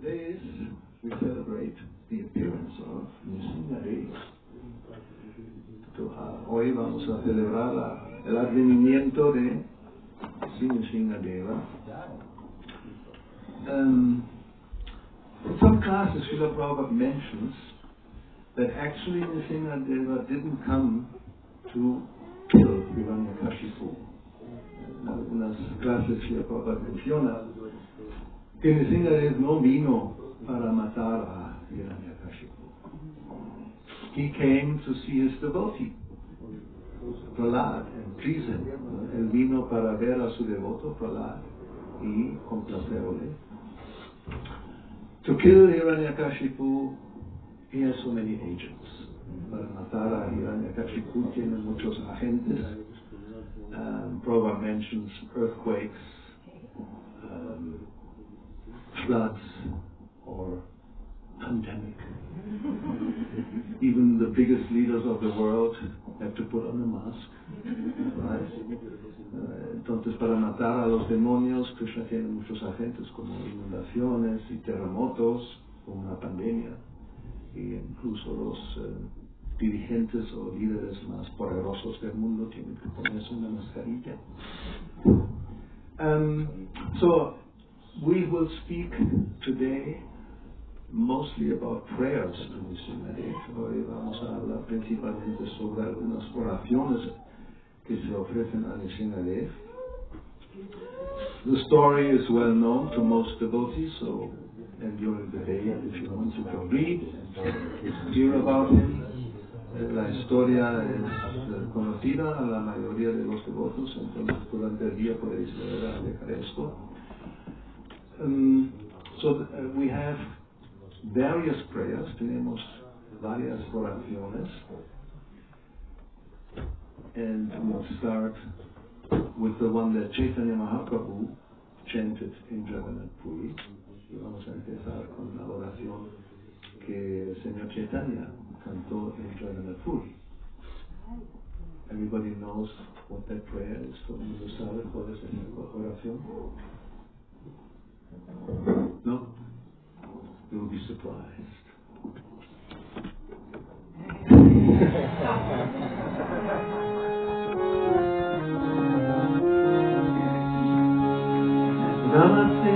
Today we celebrate the appearance of Nrsimha-caturdasi. Hoy vamos a celebrar el advenimiento de Nrsimha-deva. In some classes, Srila Prabhupada mentions that actually Nrsimha-deva didn't come to kill Hiranyakashipu. En algunas clases Srila Prabhupada menciona que Nrsimha-deva no vino para matar a Hiranyakashipu. He came to see his devotee, Prahlad, and please him. Él vino para ver a su devoto, Prahlad, y complacerle. To kill Hiranyakashipu, he has so many agents. Para matar a Hiranyakashipu tiene muchos agentes. Prabhupada mentions earthquakes, floods, or pandemic. Even the biggest leaders of the world have to put on a mask. Right? Entonces, para matar a los demonios, Krishna tiene muchos agentes como inundaciones y terremotos, o una pandemia, y incluso los dirigentes o líderes más poderosos del mundo tienen que ponerse una mascarilla. So, we will speak today mostly about prayers to Nrsimha-deva. Hoy vamos a hablar principalmente sobre algunas oraciones que se ofrecen a Nrsimha-deva. The story is well known to most devotees, so and during the day, if you want, you can read and hear about him. La historia es conocida a la mayoría de los devotos, entonces durante el día podéis leer esto. We have various prayers, tenemos varias oraciones, and we'll start with the one that Chaitanya Mahaprabhu chanted in Jagannath Puri. Y vamos a empezar con la oración que el Señor Chaitanya cantó en Jagannath Puri. Everybody knows what that prayer is. Todo el mundo sabe cuál es la oración. No? You will be surprised. Namaste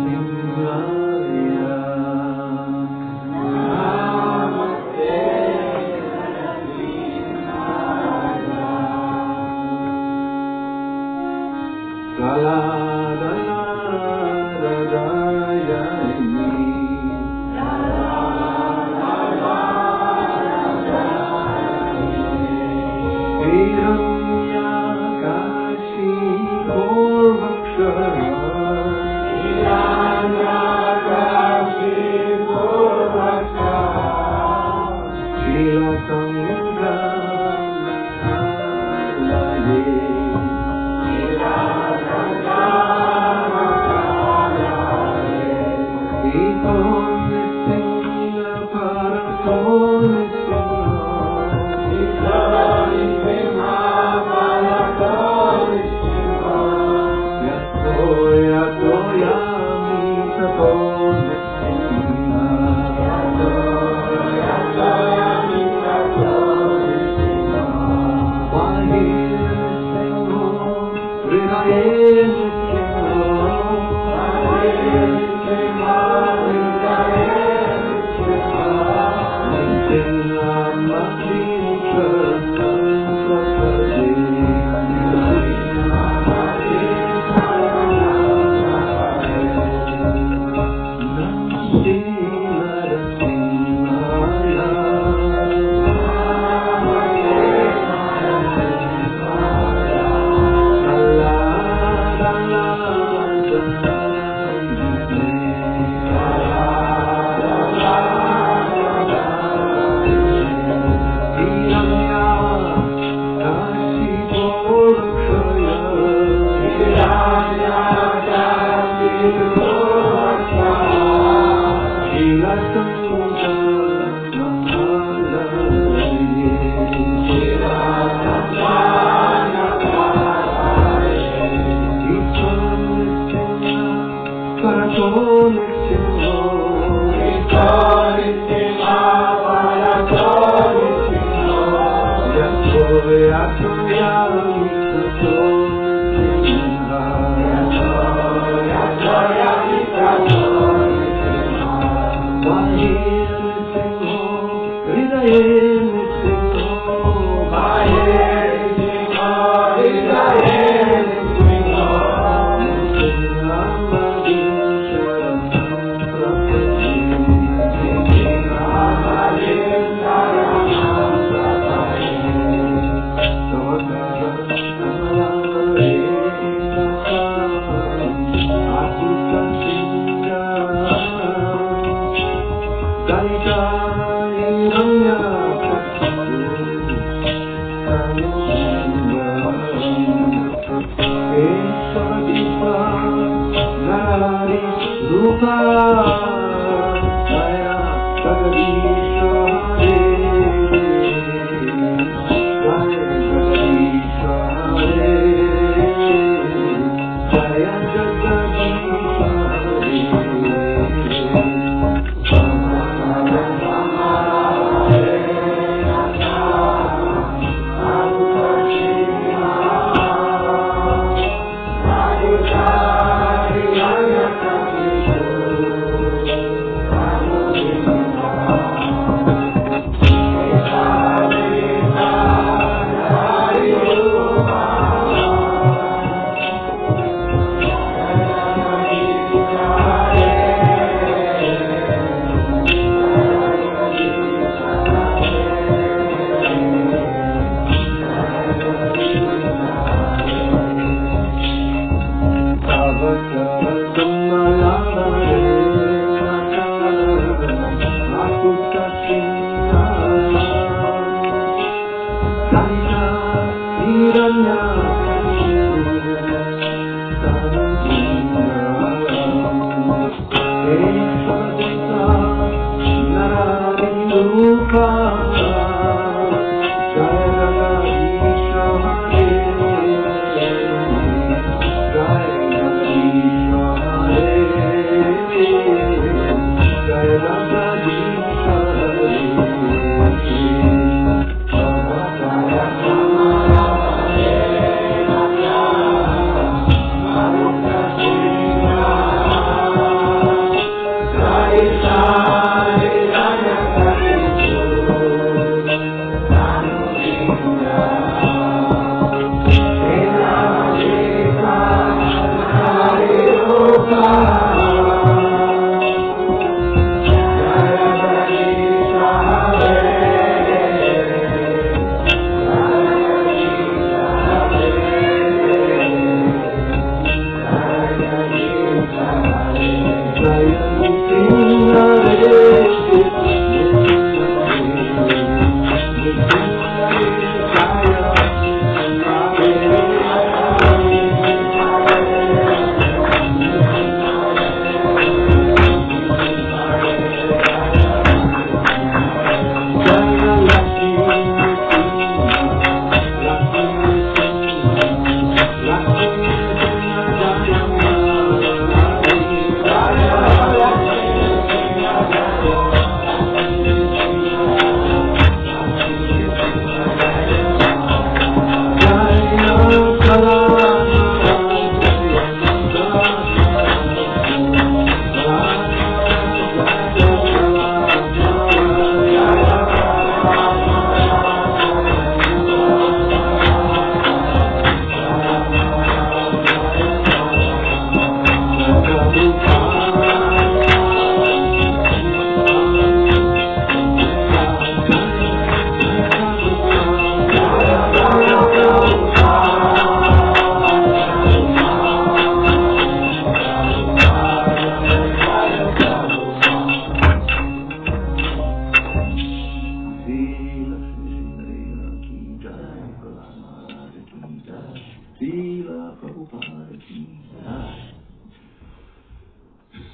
Nrsimhaya. Namaste Nrsimhaya.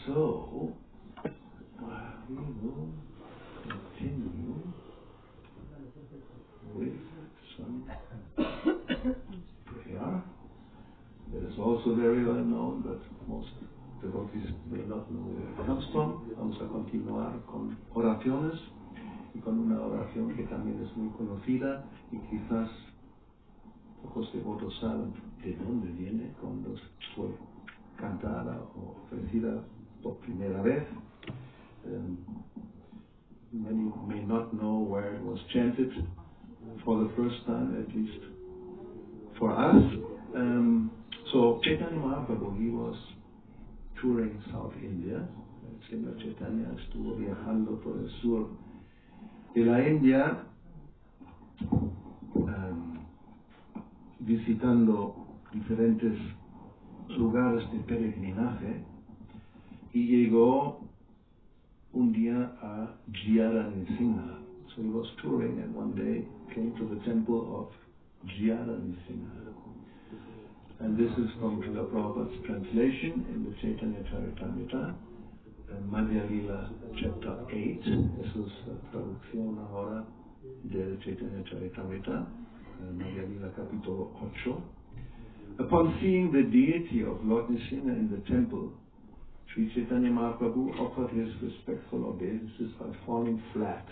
So, we will continue with some prayer that is also very well known, but most devotees notice may not know where it comes from. Vamos a continuar con oraciones y con una oración que también es muy conocida y quizás pocos devotos saben de dónde viene cuando fue cantada o ofrecida por primera vez. Many may not know where it was chanted for the first time, at least for us. So Chaitanya Mahaprabhu, he was touring South India. El Señor Chaitanya estuvo viajando por el sur de la India, visitando diferentes lugares de peregrinaje, y llegó un día a Nrsimha. So he was touring and one day came to the temple of Nrsimha. And this is from Srila Prabhupada's translation in the Chaitanya Charitamrita, Madhya Lila Chapter 8. Eso es la traducción ahora del Chaitanya Charitamrita, Madhya Lila capítulo 8. Upon seeing the deity of Lord Nrsimha in the temple, Sri Chaitanya Mahaprabhu offered his respectful obeisances by falling flat.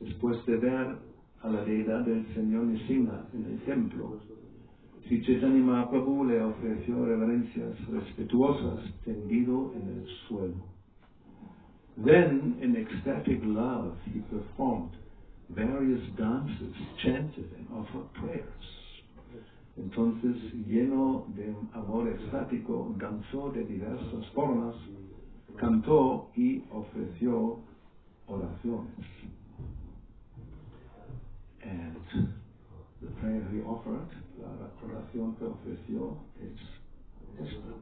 Después de ver a la deidad del Señor Nrsimha en el templo, Sri Chaitanya Mahaprabhu le ofreció reverencias respetuosas tendido en el suelo. Then, in ecstatic love, he performed various dances, chanted and offered prayers. Entonces, lleno de amor extático, danzó de diversas formas, cantó y ofreció oraciones. And the prayer he offered, la oración que ofreció, es esta.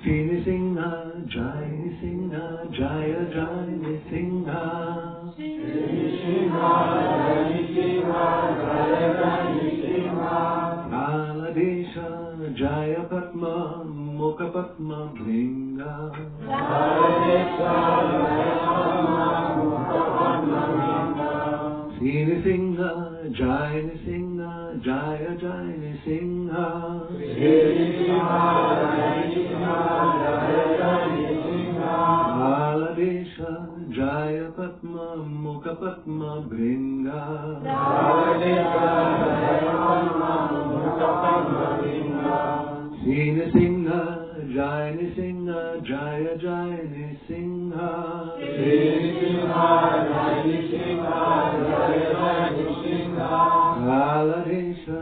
Nrsimha, Jai Nrsimha, Jaya Jai Nrsimha. Nrsimha, Jai Nrsimha, Jaya Jai Nrsimha. Kaladesha, Jaya Padma, Mukha Padma Bringa. Kaladesha, Jaya Padma, Mukha Padma Bringa. Nrsimha, Jai Nrsimha, Jaya Jai Nrsimha. Nrsimha, Jai Kaladesha, Jaya Padma, Mukha Padma Bringa. Kaladesha, Jaya Padma, Mukha Padma Bringa. Nrsimha, Jai Nrsimha, Jaya Jai Nrsimha. Nrsimha, Jai Nrsimha, Jaya Jai Nrsimha. Kaladesha,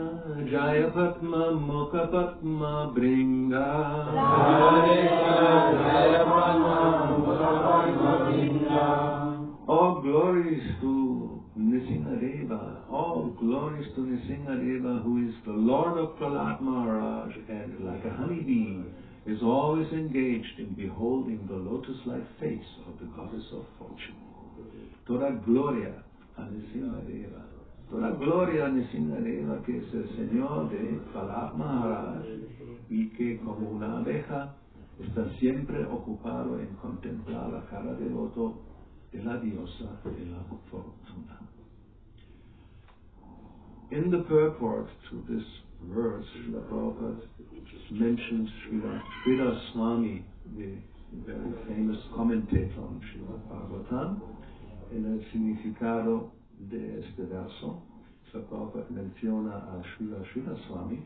Jaya Padma, Mukha Padma Bringa. Kaladesha, Jaya Padma, Mukha Padma Bringa. All glories to Nrsimha-deva, all glories to Nrsimha-deva, who is the Lord of Prahlad Maharaj, and like a honeybee, is always engaged in beholding the lotus-like face of the goddess of fortune. Toda gloria a Nrsimha-deva. Toda gloria a Nrsimha-deva, que es el Señor de Prahlad Maharaj, y que como una abeja está siempre ocupado en contemplar la cara de loto de la diosa de la fortuna. In the purport to this verse, Srila Prabhupada mentions Srila Swami, the very famous commentator on Srimad Bhagavatam. En el significado de este verso, Srila Prabhupada menciona a Srila Swami,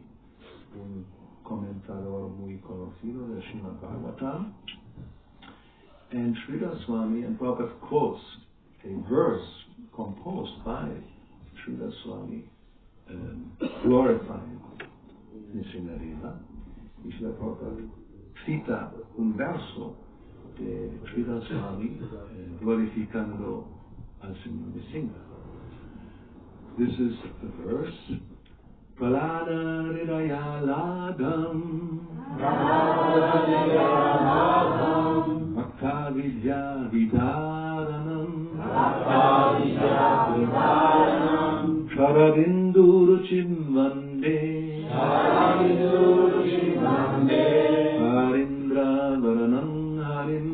un comentador muy conocido de Srimad Bhagavatam. And Srila Swami, and Prabhupada quotes a verse composed by Srila Swami glorifying Nrsimha-deva. Y Srila Prabhupada cita un verso de Srila Swami glorificando al Señor Nrsimha. This is the verse. Prahlada Hridaya Ladam, Bhakta Vidya Vidaranam, Sharavindu Ruchim Vande, Harindra Varanam Harim,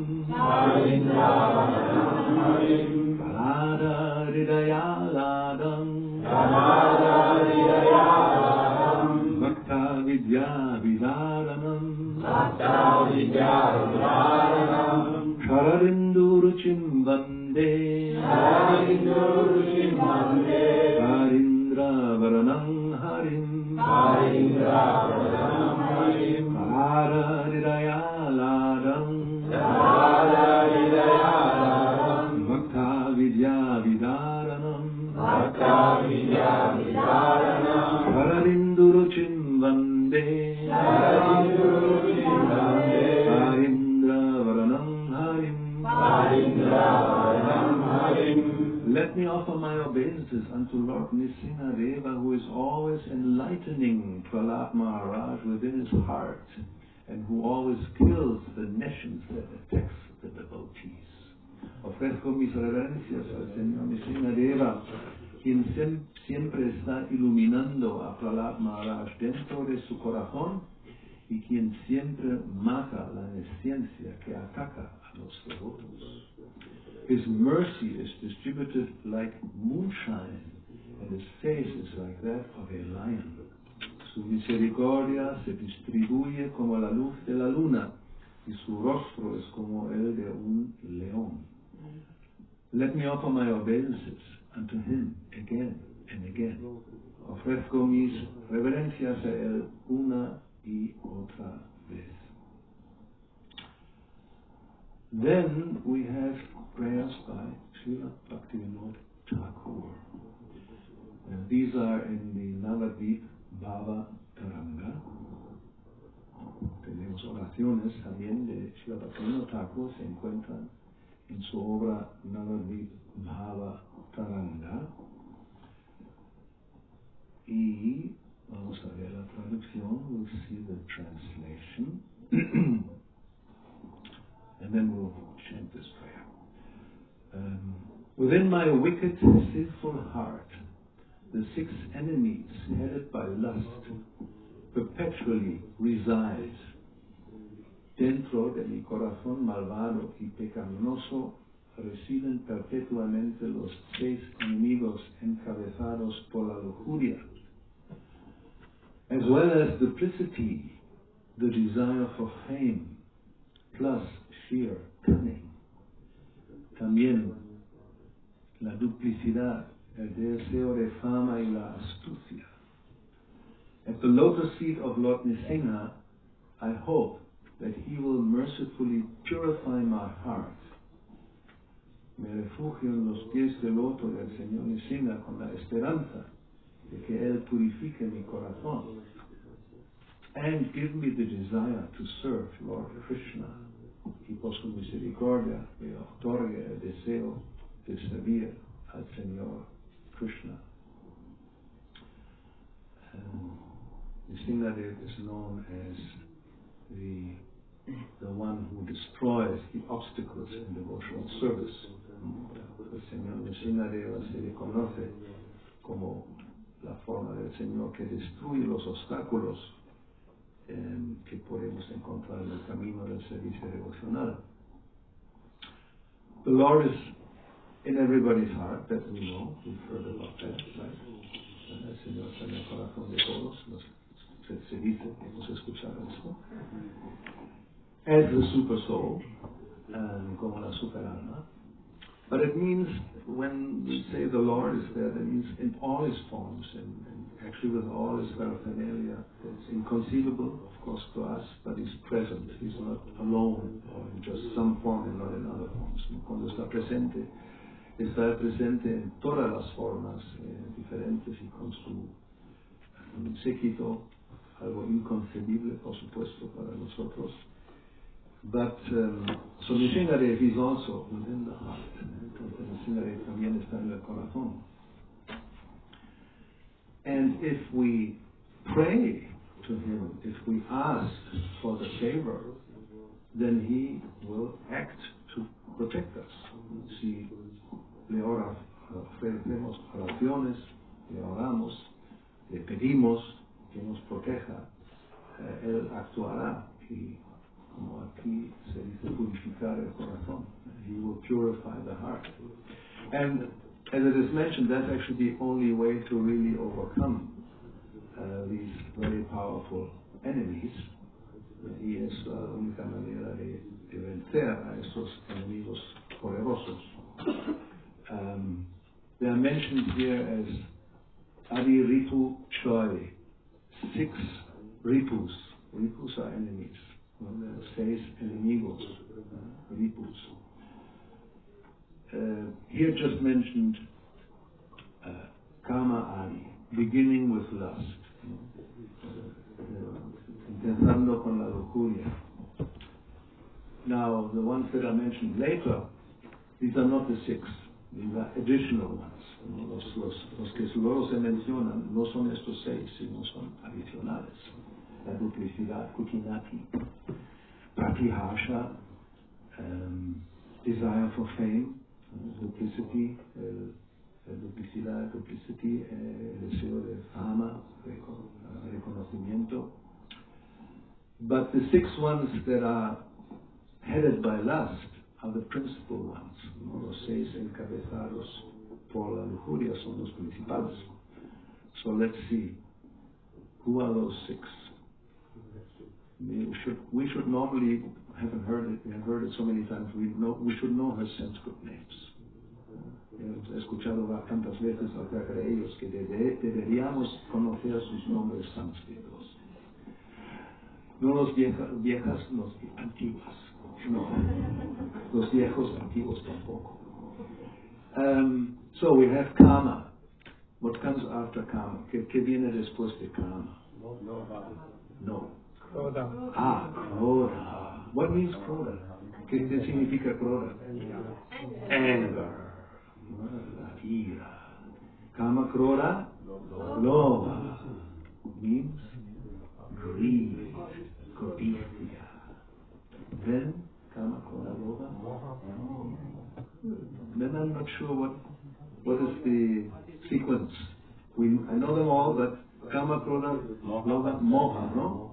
Prahlada Hridaya Ladam, Bhakta Vidya Vidaranam, Shararinduruchim Vande Harindra Varanam Harim Hararidayaladam Bhakta Vidya Vidaranam Shararinduruchim Vande Harindra Varanam Harim. Let me offer my obeisances unto Lord Nrsimha-deva, who is always enlightening Prahlad Maharaj within his heart, and who always kills the nations that attacks the devotees. Ofrezco mis reverencias al Señor Nrsimha-deva, quien siempre está iluminando a Prahlad Maharaj dentro de su corazón, y quien siempre mata la nesciencia que ataca a los devotos. His mercy is distributed like moonshine, and his face is like that of a lion. Su misericordia se distribuye como la luz de la luna, y su rostro es como el de un león. Let me offer my obeisances unto him again and again. Ofrezco mis reverencias a él una y otra vez. Then we have prayers by Srila Bhakti-yoga. These are in the Navadvip Bhava Taranga. Tenemos oraciones también de Srila Bhakti-yoga, se encuentran en su obra Navadvip Bhava Taranga. Y vamos a ver la traducción, we'll see the translation. And then we'll chant this prayer. Within my wicked, sinful heart, the 6 enemies headed by lust perpetually reside. Dentro de mi corazón malvado y pecaminoso residen perpetuamente los 6 enemigos encabezados por la lujuria, as well as duplicity, the desire for fame, plus sheer cunning. También la duplicidad, el deseo de fama y la astucia. At the lotus feet of Lord Nrsimha, I hope that he will mercifully purify my heart. Me refugio en los pies del loto del Señor Nrsimha con la esperanza de que él purifique mi corazón, and give me the desire to serve Lord Krishna, y por su misericordia me otorgue el deseo de servir al Señor Krishna. Nrsimha-deva is known as the one who destroys the obstacles in devotional service. El Señor Nrsimha-deva se le conoce como la forma del Señor que destruye los obstáculos que podemos encontrar en el camino del servicio devocional. The Lord is in everybody's heart, that we know, we've heard about that, right? El Señor está en el corazón de todos, se dice, hemos escuchado esto. As the super soul, como la super alma. But it means, when we say the Lord is there, that means in all his forms, and actually with all his paraphernalia. It's inconceivable, of course, to us, but he's present. He's not alone, or in just some form and not in other forms. Cuando está presente en todas las formas diferentes y con su séquito, algo inconcebible, por supuesto, para nosotros. But so Nrsimha-deva is also within the heart. Entonces Nrsimha-deva también está en el corazón. And if we pray to him, if we ask for the favor, then he will act to protect us. Si le ofrecemos oraciones, le oramos, le pedimos que nos proteja, él actuará y, como aquí se dice, purificar el corazón. He will purify the heart. And as it is mentioned, that's actually the only way to really overcome these very powerful enemies. y es la única manera de vencer a estos enemigos poderosos. They are mentioned here as Adi Ripu Choi, 6 Ripus. Ripus are enemies. There are 6 enemigos, Ripus. Here just mentioned Kama Adi, beginning with lust, empezando con la lujuria. Now, the ones that are mentioned later, these are not the 6. These are additional ones. Los que luego se mencionan no son estos 6, sino son adicionales. La duplicidad, kutinati, pratihasha, desire for fame, duplicity, duplicidad, duplicity, el deseo de fama, reconocimiento. But the 6 ones that are headed by lust are the principal ones. Los 6 encabezados por la lujuria son los principales. So let's see, who are those 6? We should normally, haven't heard it, we have heard it so many times, we should know her Sanskrit names. He escuchado tantas veces acerca de ellos que deberíamos conocer sus nombres sánscritos. No los viejas, los antiguas. No, los viejos antiguos tampoco. So we have karma. What comes after karma? ¿Qué viene después de karma? No. Krodha. Krodha. What means krodha? ¿Qué significa krodha? Anger. La ira. Kama krodha, lobha means greed, codicia. Then kama krodha, lobha. Then I'm not sure what is the sequence. I know them all, but kama krodha, lobha, moha, no?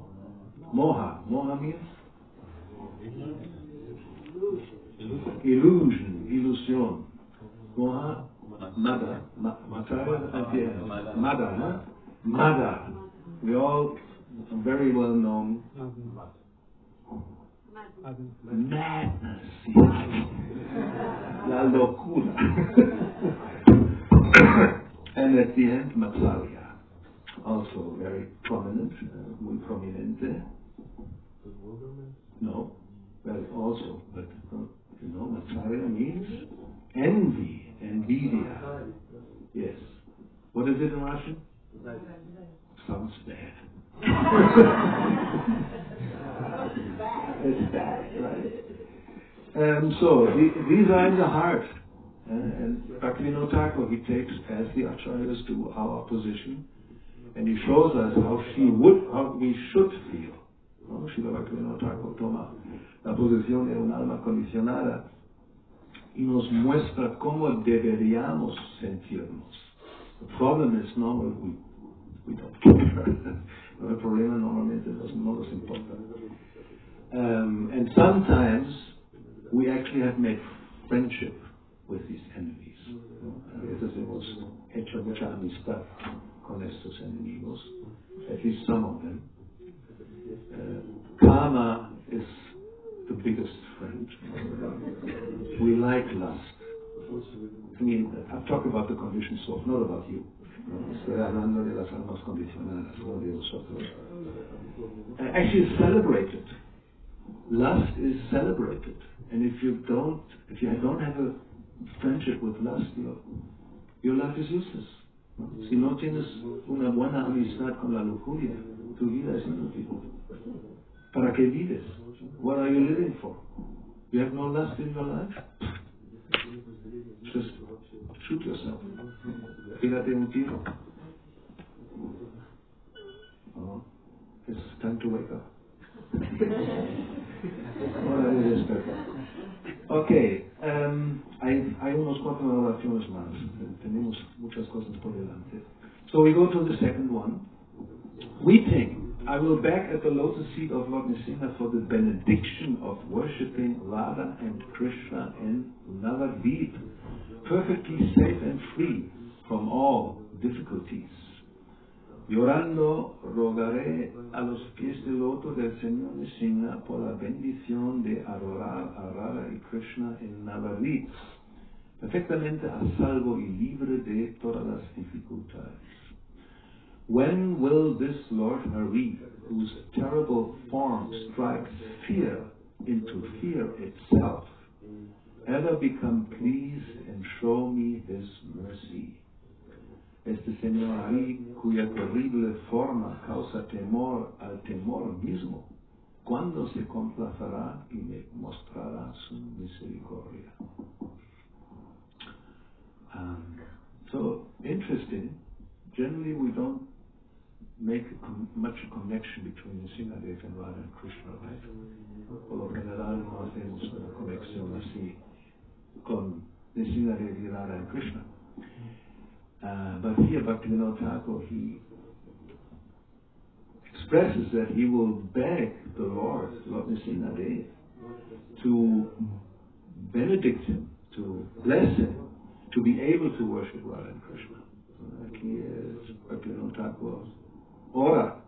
Moha. Moha means illusion, illusion. Moha, mada, mada, mada. We all very well known. Madness, la locura. And at the end, Matsalya, also very prominent, muy prominente. No, well, also, but Matsalya means envy, envidia. Yes. What is it in Russian? Sounds bad. It's bad, right? So these are in the heart. And Bhakti-yoga Thakur, he takes, as the acharyas do, our position, and he shows us how we should feel. Srila Bhakti-yoga Thakur toma la posición de un alma condicionada y nos muestra cómo deberíamos sentirnos. The problem is normally we don't care. El problema normalmente no nos importa. And sometimes we actually have made friendship with these enemies. A veces hemos hecho mucha amistad con estos enemigos, at least some of them. Karma is the biggest friend. We like lust. I mean, I'm talking about the conditioned soul, not about you. Estoy hablando de las almas condicionadas, no de vosotros. Actually, it's celebrated. Lust is celebrated, and if you don't have a friendship with lust, your life is useless. Si no tienes una buena amistad con la lujuria, tu vida es inútil. ¿Para qué vives? What are you living for? You have no lust in your life? Just shoot yourself. Pégate un tiro. Oh, it's time to wake up. Okay, hay unos 4 oraciones más. Tenemos muchas cosas por delante. So we go to the second one. Weeping. I will beg at the lotus feet of Lord Nrsimha for the benediction of worshipping Radha and Krishna in perfectly safe and free from all difficulties. Llorando, rogaré a los pies del loto del Señor Nrsimha por la bendición de adorar a Radha y Krishna en Navadvip, perfectamente a salvo y libre de todas las dificultades. When will this Lord Hari, whose terrible form strikes fear into fear itself, ever become pleased and show me his mercy? Este Señor Hari, cuya terrible forma causa temor al temor mismo, ¿cuándo se complacerá y me mostrará su misericordia? So, interesting. Generally we don't make much connection between Nrsimha-Dev and Radha and Krishna, right? Por lo general no hacemos una conexión así con Nrsimha-Dev y Radha and Krishna. But here Bhakti-yoga Thakur, he expresses that he will beg the Lord Nrsimha-Dev, to benedict him, to bless him, to be able to worship Radha and Krishna. Aquí es Bhakti-yoga Thakur ora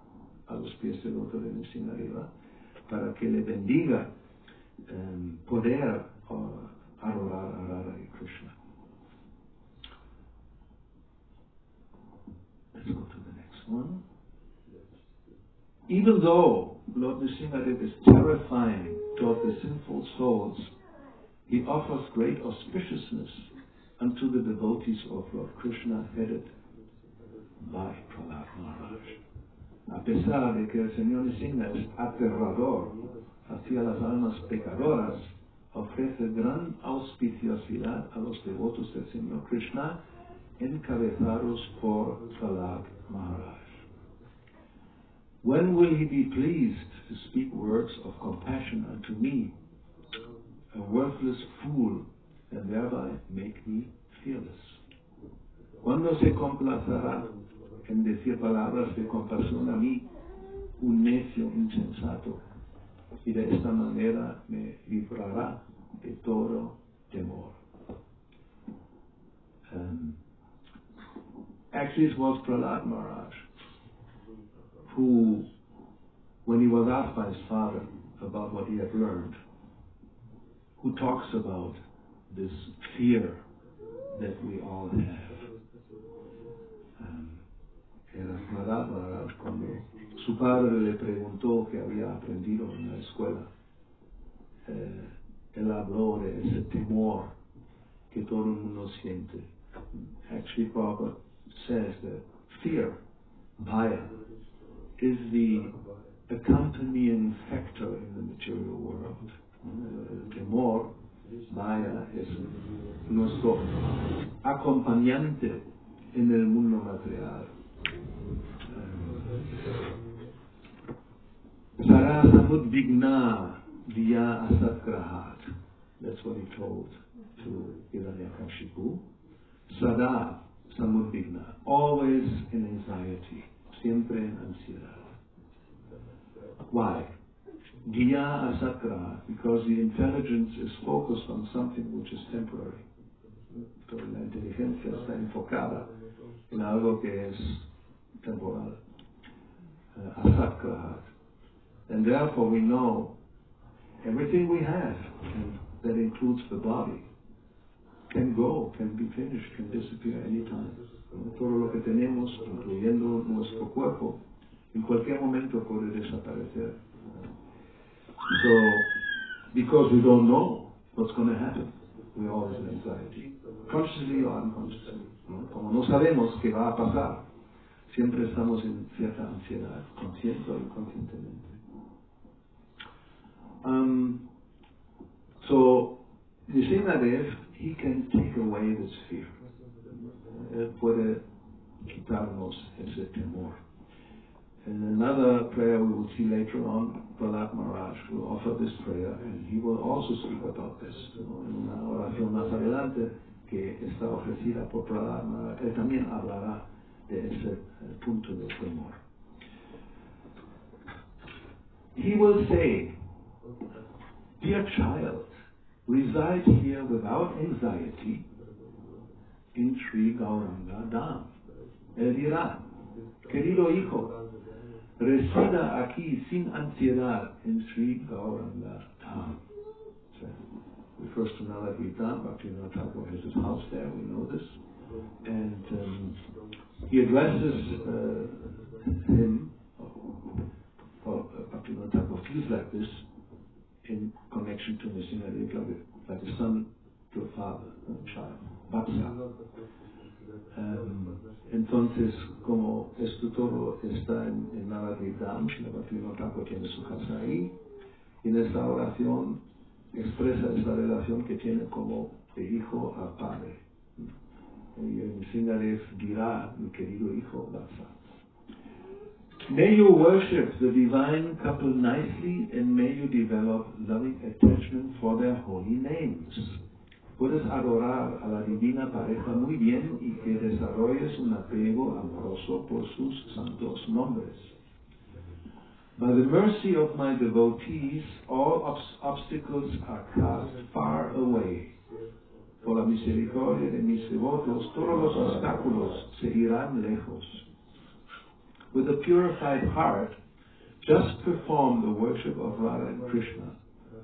a los pies del loto de Nrsimha-Deva para que le bendiga poder adorar a Radha y Krishna. Let's go to the next one. Even though Lord Nrsimha-Dev is terrifying toward the sinful souls, he offers great auspiciousness unto the devotees of Lord Krishna headed by Prahlad Maharaj. A pesar de que el Señor Nrsimha es aterrador hacia las almas pecadoras, ofrece gran auspiciosidad a los devotos del Señor Krishna, encabezados por Prahlad Maharaj. When will he be pleased to speak words of compassion unto me, a worthless fool, and thereby make me fearless? ¿Cuándo se complacerá en decir palabras de compasión a mí, un necio insensato, y de esta manera me librará de todo temor? Actually, it was Prahlad Maharaj who, when he was asked by his father about what he had learned, who talks about this fear that we all have. Era Prahlad Maharaj cuando su padre le preguntó qué había aprendido en la escuela. Él habló de ese temor que todo el mundo siente. Actually, Prabhupada says that fear, bhaya, is the accompanying factor in the material world. El temor, bhaya, es nuestro acompañante en el mundo material. Sara samudvigna diya asatgrahat. That's what he told to Hiranyakashipu. Sada samudvigna, always in anxiety, siempre en ansiedad. Why? Diya asatgrahat, because the intelligence is focused on something which is temporary. So la inteligencia está enfocada en algo que es temporal. Asatgrahat. And therefore we know everything we have, and that includes the body, can go, can be finished, can disappear anytime. Todo lo que tenemos, incluyendo nuestro cuerpo, en cualquier momento puede desaparecer. So, because we don't know what's going to happen, we always have anxiety, consciously or unconsciously. Como no sabemos qué va a pasar, siempre estamos en cierta ansiedad, consciente o inconscientemente. So, Nrsimha-Dev, he can take away this fear. Él puede quitarnos ese temor. In another prayer we will see later on, Prahlad Maharaj will offer this prayer, and he will also speak about this. En una oración más adelante que está ofrecida por Prahlad Maharaj, él también hablará de ese punto del temor. He will say, "Dear child, reside here without anxiety in Sri Gauranga Dham." Él dirá, querido hijo, resida aquí sin ansiedad en Sri Gauranga Dham. So, refers to Navadvip Dham. Bhakti-yoga Thakur has his house there, we know this. And he addresses him, Bhakti-yoga Thakur feels like this in connection to Nrsimha, like a son to a father, a child, Vatsa. Entonces, como esto todo está en Navadvip Dham, Bhakti-yoga Thakur tiene su casa ahí, y en esta oración expresa esta relación que tiene como de hijo a padre. Y en Nrsimha dirá, mi querido hijo Vatsa, may you worship the divine couple nicely and may you develop loving attachment for their holy names. Puedes adorar a la divina pareja muy bien y que desarrolles un apego amoroso por sus santos nombres. By the mercy of my devotees, all obstacles are cast far away. Por la misericordia de mis devotos, todos los obstáculos se irán lejos. With a purified heart, just perform the worship of Radha and Krishna,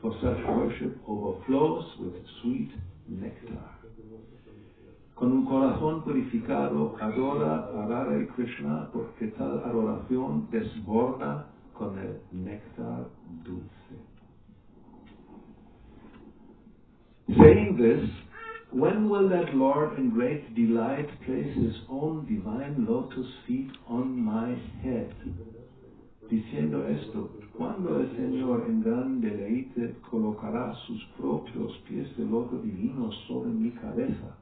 for such worship overflows with sweet nectar. Con un corazón purificado, adora a Radha y Krishna, porque tal adoración desborda con el néctar dulce. Saying this, when will that Lord in great delight place his own divine lotus feet on my head? Diciendo esto, cuando el Señor en gran deleite colocará sus propios pies de loto divino sobre mi cabeza,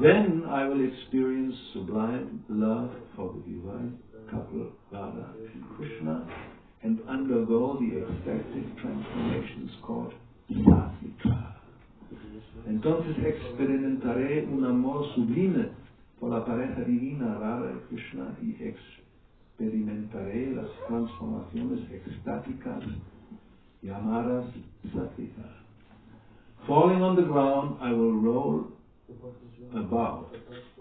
then I will experience sublime love for the divine couple Radha and Krishna and undergo the ecstatic transformations called satvika. Entonces experimentaré un amor sublime por la pareja divina Radha y Krishna y experimentaré las transformaciones extáticas llamadas satvika. Falling on the ground, I will roll about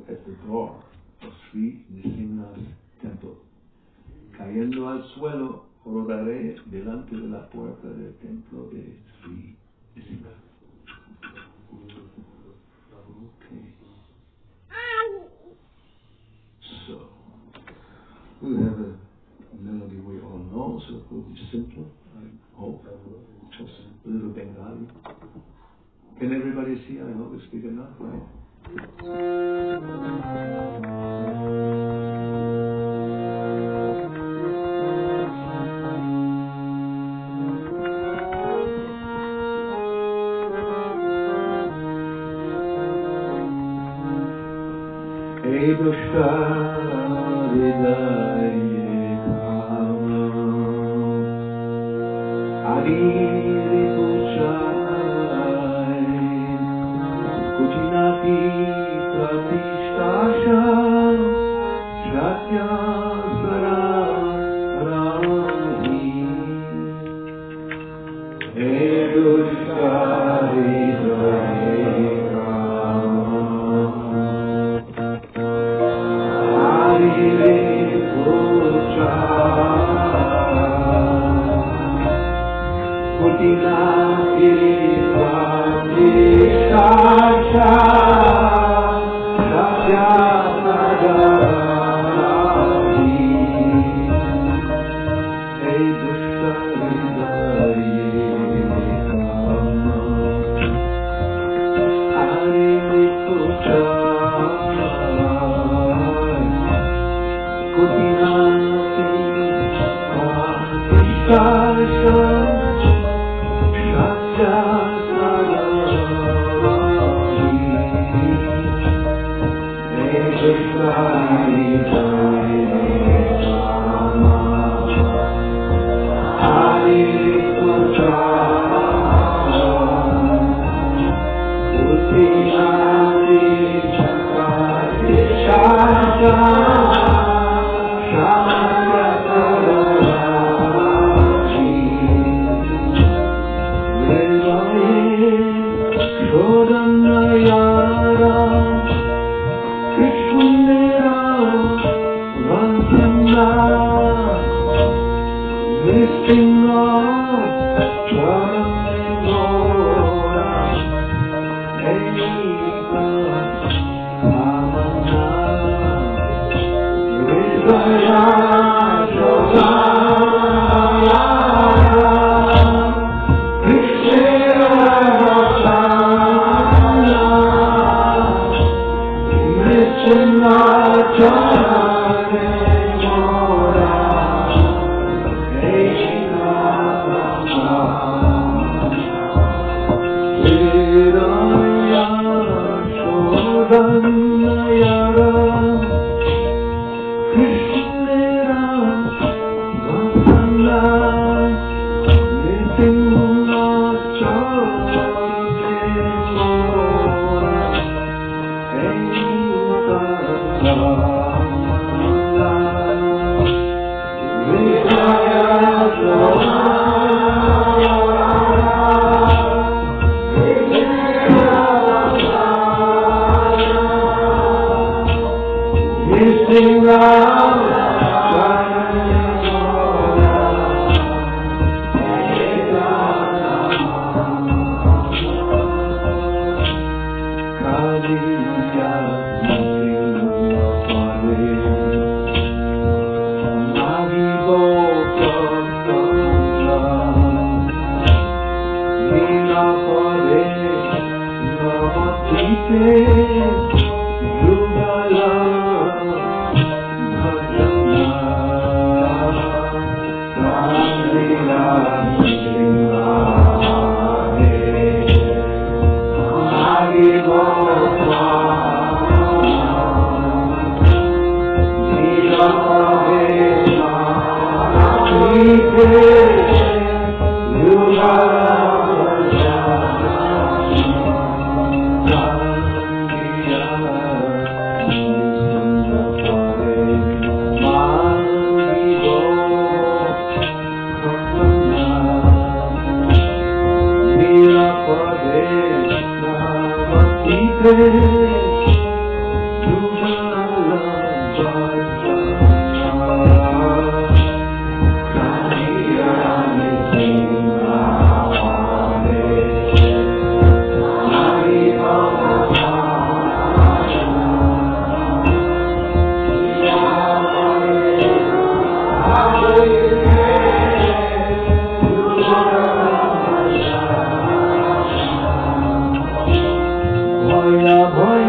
at the door of Sri Nrsimha's temple. Cayendo al suelo, rodaré delante de la puerta del templo de Sri Nrsimha. Okay. So, we'll have a melody we all know, so it will be simple, I hope. Just a little Bengali. Can everybody see? I hope it's big enough, right? Hey Dushka Hridaye Kama Adiri Puchai Kuchinati Pratistasha Shratya Sara Rami Hey Dushka Hridaye Shasha Bhoya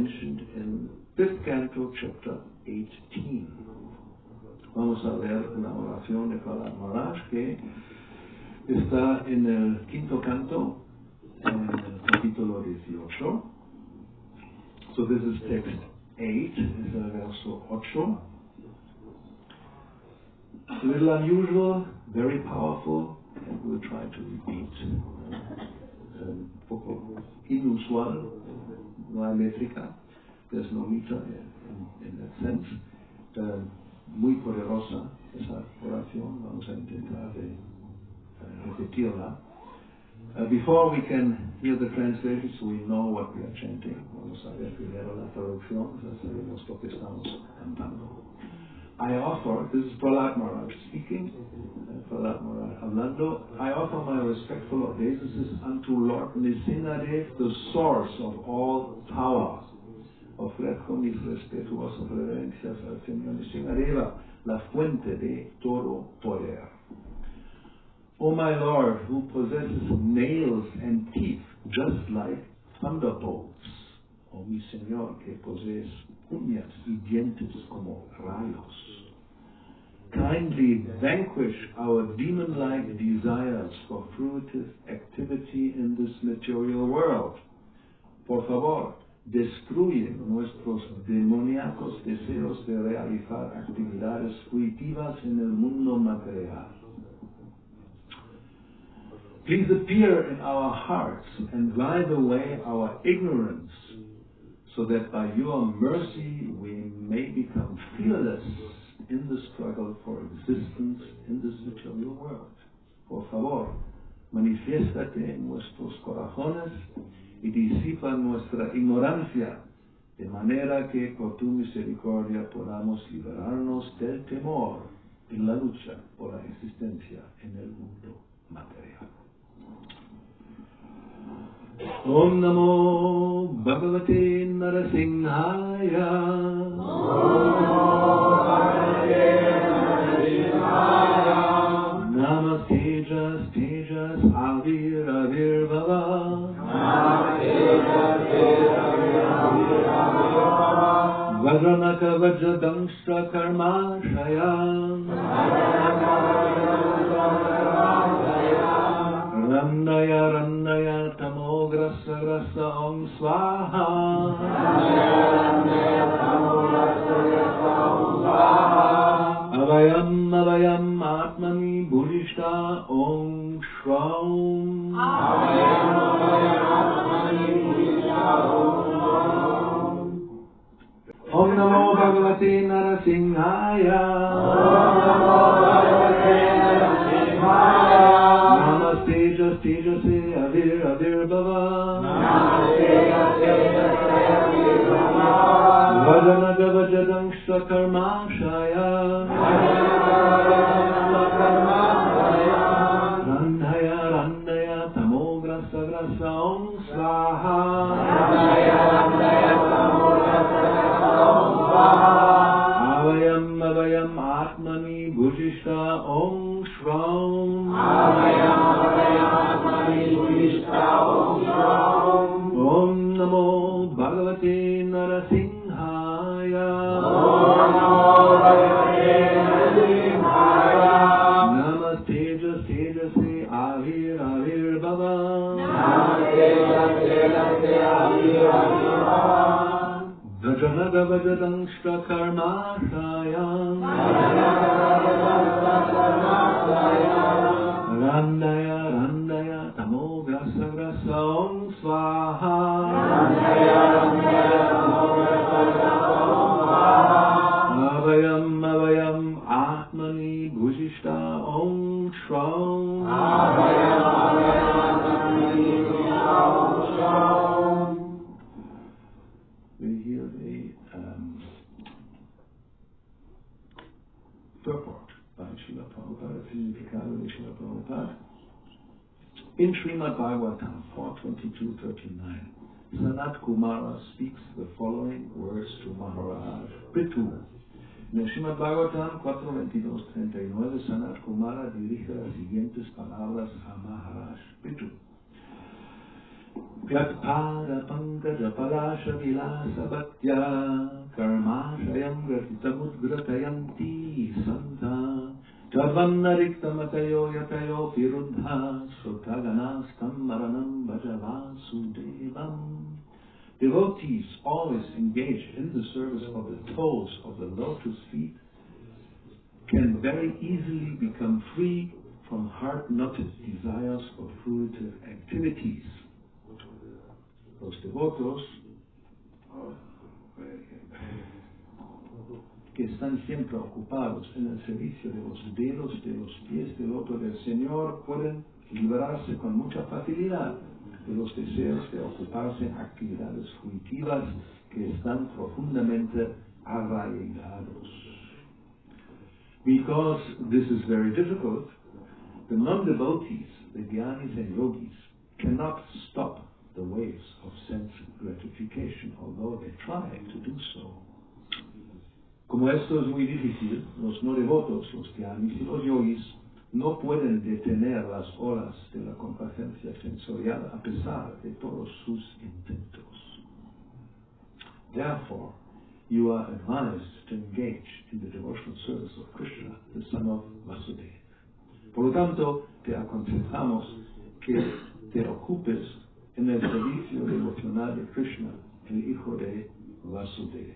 mentioned in 5th canto, chapter 18. Vamos a leer una oración de Prahlad Maharaj que está en el quinto canto, en el capítulo 18. So this is text 8, es el verso 8. A little unusual, very powerful, and we'll try to repeat. Un poco inusual, no hay métrica, there's no meter in that sense. Muy poderosa esa oración, vamos a intentar repetirla. Before we can hear the translation, so we know what we are chanting, vamos a ver primero la traducción, ya sabemos lo que estamos cantando. I offer, this is Prahlad Maharaj speaking, Prahlad Maharaj hablando, I offer my respectful obeisances unto Lord Nrsimha-dev, the source of all power. Ofrezco mis respetuosas reverencias al Señor Nrsimha-deva, la fuente de todo poder. O my Lord, who possesses nails and teeth just like thunderbolts, o mi Señor, que posees uñas y dientes como rayos. Kindly vanquish our demon-like desires for fruitive activity in this material world. Por favor, destruye nuestros demoníacos deseos de realizar actividades fruitivas en el mundo material. Please appear in our hearts and drive away our ignorance, so that by your mercy we may become fearless in the struggle for existence in this material world. Por favor, manifiéstate en nuestros corazones y disipa nuestra ignorancia, de manera que por tu misericordia podamos liberarnos del temor en la lucha por la existencia en el mundo material. Om Namo Bhagavate Nrsimhaya. Om Namo Bhagavate Nrsimhaya. Namas Tejas Tejas Avir Avir Bhava. Namas Tejas Tejas Avir Avir Bhava. Vajranaka Vajradangsha Karma Shaya. Vajranaka Vajradangsha Karma Shaya. Randaya Randaya Grasa grasa om swaha. Avayam avayam atmani bhujishta om shraum. Avayam avayam atmani bhujishta om shraum. Om Namo Bhagavate Nrsimhaya. Om Namo Bhagavate Nrsimhaya. Namaste Tejas Tejase Avir Avir Bhava. Namaste Tejase Avir Bhava. Vajanaga Vajadangsha Karma Shaya. Randhaya Randhaya Tamograsa Grasa Om Swaha. Randhaya Randhaya Tamograsa Grasa Om Swaha. Avayam Avayam Atmani Bhujishta Om Shraum. Avayam Avayam Atmani Bhujishta Om Shraum. Om Namo Bhagavate Nrsimhaya. Om Namo Bhagavate Nrsimhaya. Namas Tejas Tejase Avir Avir Bhava. Namas Tejas Tejase Avir Avir Bhava. Vajanaga Vajadangsha Karma Shaya. Randaya Randaya Tamo Grasa Grasa Om Swaha. Randaya Randaya Tamo Grasa Grasa Om Swaha. Avayam Avayam Atmani Bhujishta Om Shraum. Avayam Avayam Atmani Bhujishta Om Shraum. We hear the purport by Srila Prabhupada, significado de Srila Prabhupada. In Srimad Bhagavatam 4:22-39, Sanat Kumara speaks the following words to Maharaj Prithu. En el Srimad Bhagavatam 4:22-39, Sanat Kumara dirige las siguientes palabras a Maharaj Prithu. Vyatpada pankaja palasha vilasa bhaktya karmashayam gratitamudgratayanti santa tadvannariktamatayo yatayo viruddha srotaganastam maranam bhajavasudevam. Devotees always engaged in the service of the toes of the lotus feet can very easily become free from hard-knotted desires for fruitive activities. Los devotos que están siempre ocupados en el servicio de los dedos de los pies del loto del Señor pueden liberarse con mucha facilidad de los deseos de ocuparse en actividades fruitivas que están profundamente arraigados. Because this is very difficult, the non-devotees, the jnanis and yogis, cannot stop the waves of sense gratification, although they try to do so. Como esto es muy difícil, los no devotos, los jnanis y los yogis, no pueden detener las olas de la complacencia sensorial a pesar de todos sus intentos. Therefore, you are advised to engage in the devotional service of Krishna, the son of Vasudeva. Por lo tanto, te aconsejamos que te ocupes en el servicio devocional de Krishna, el hijo de Vasudeva.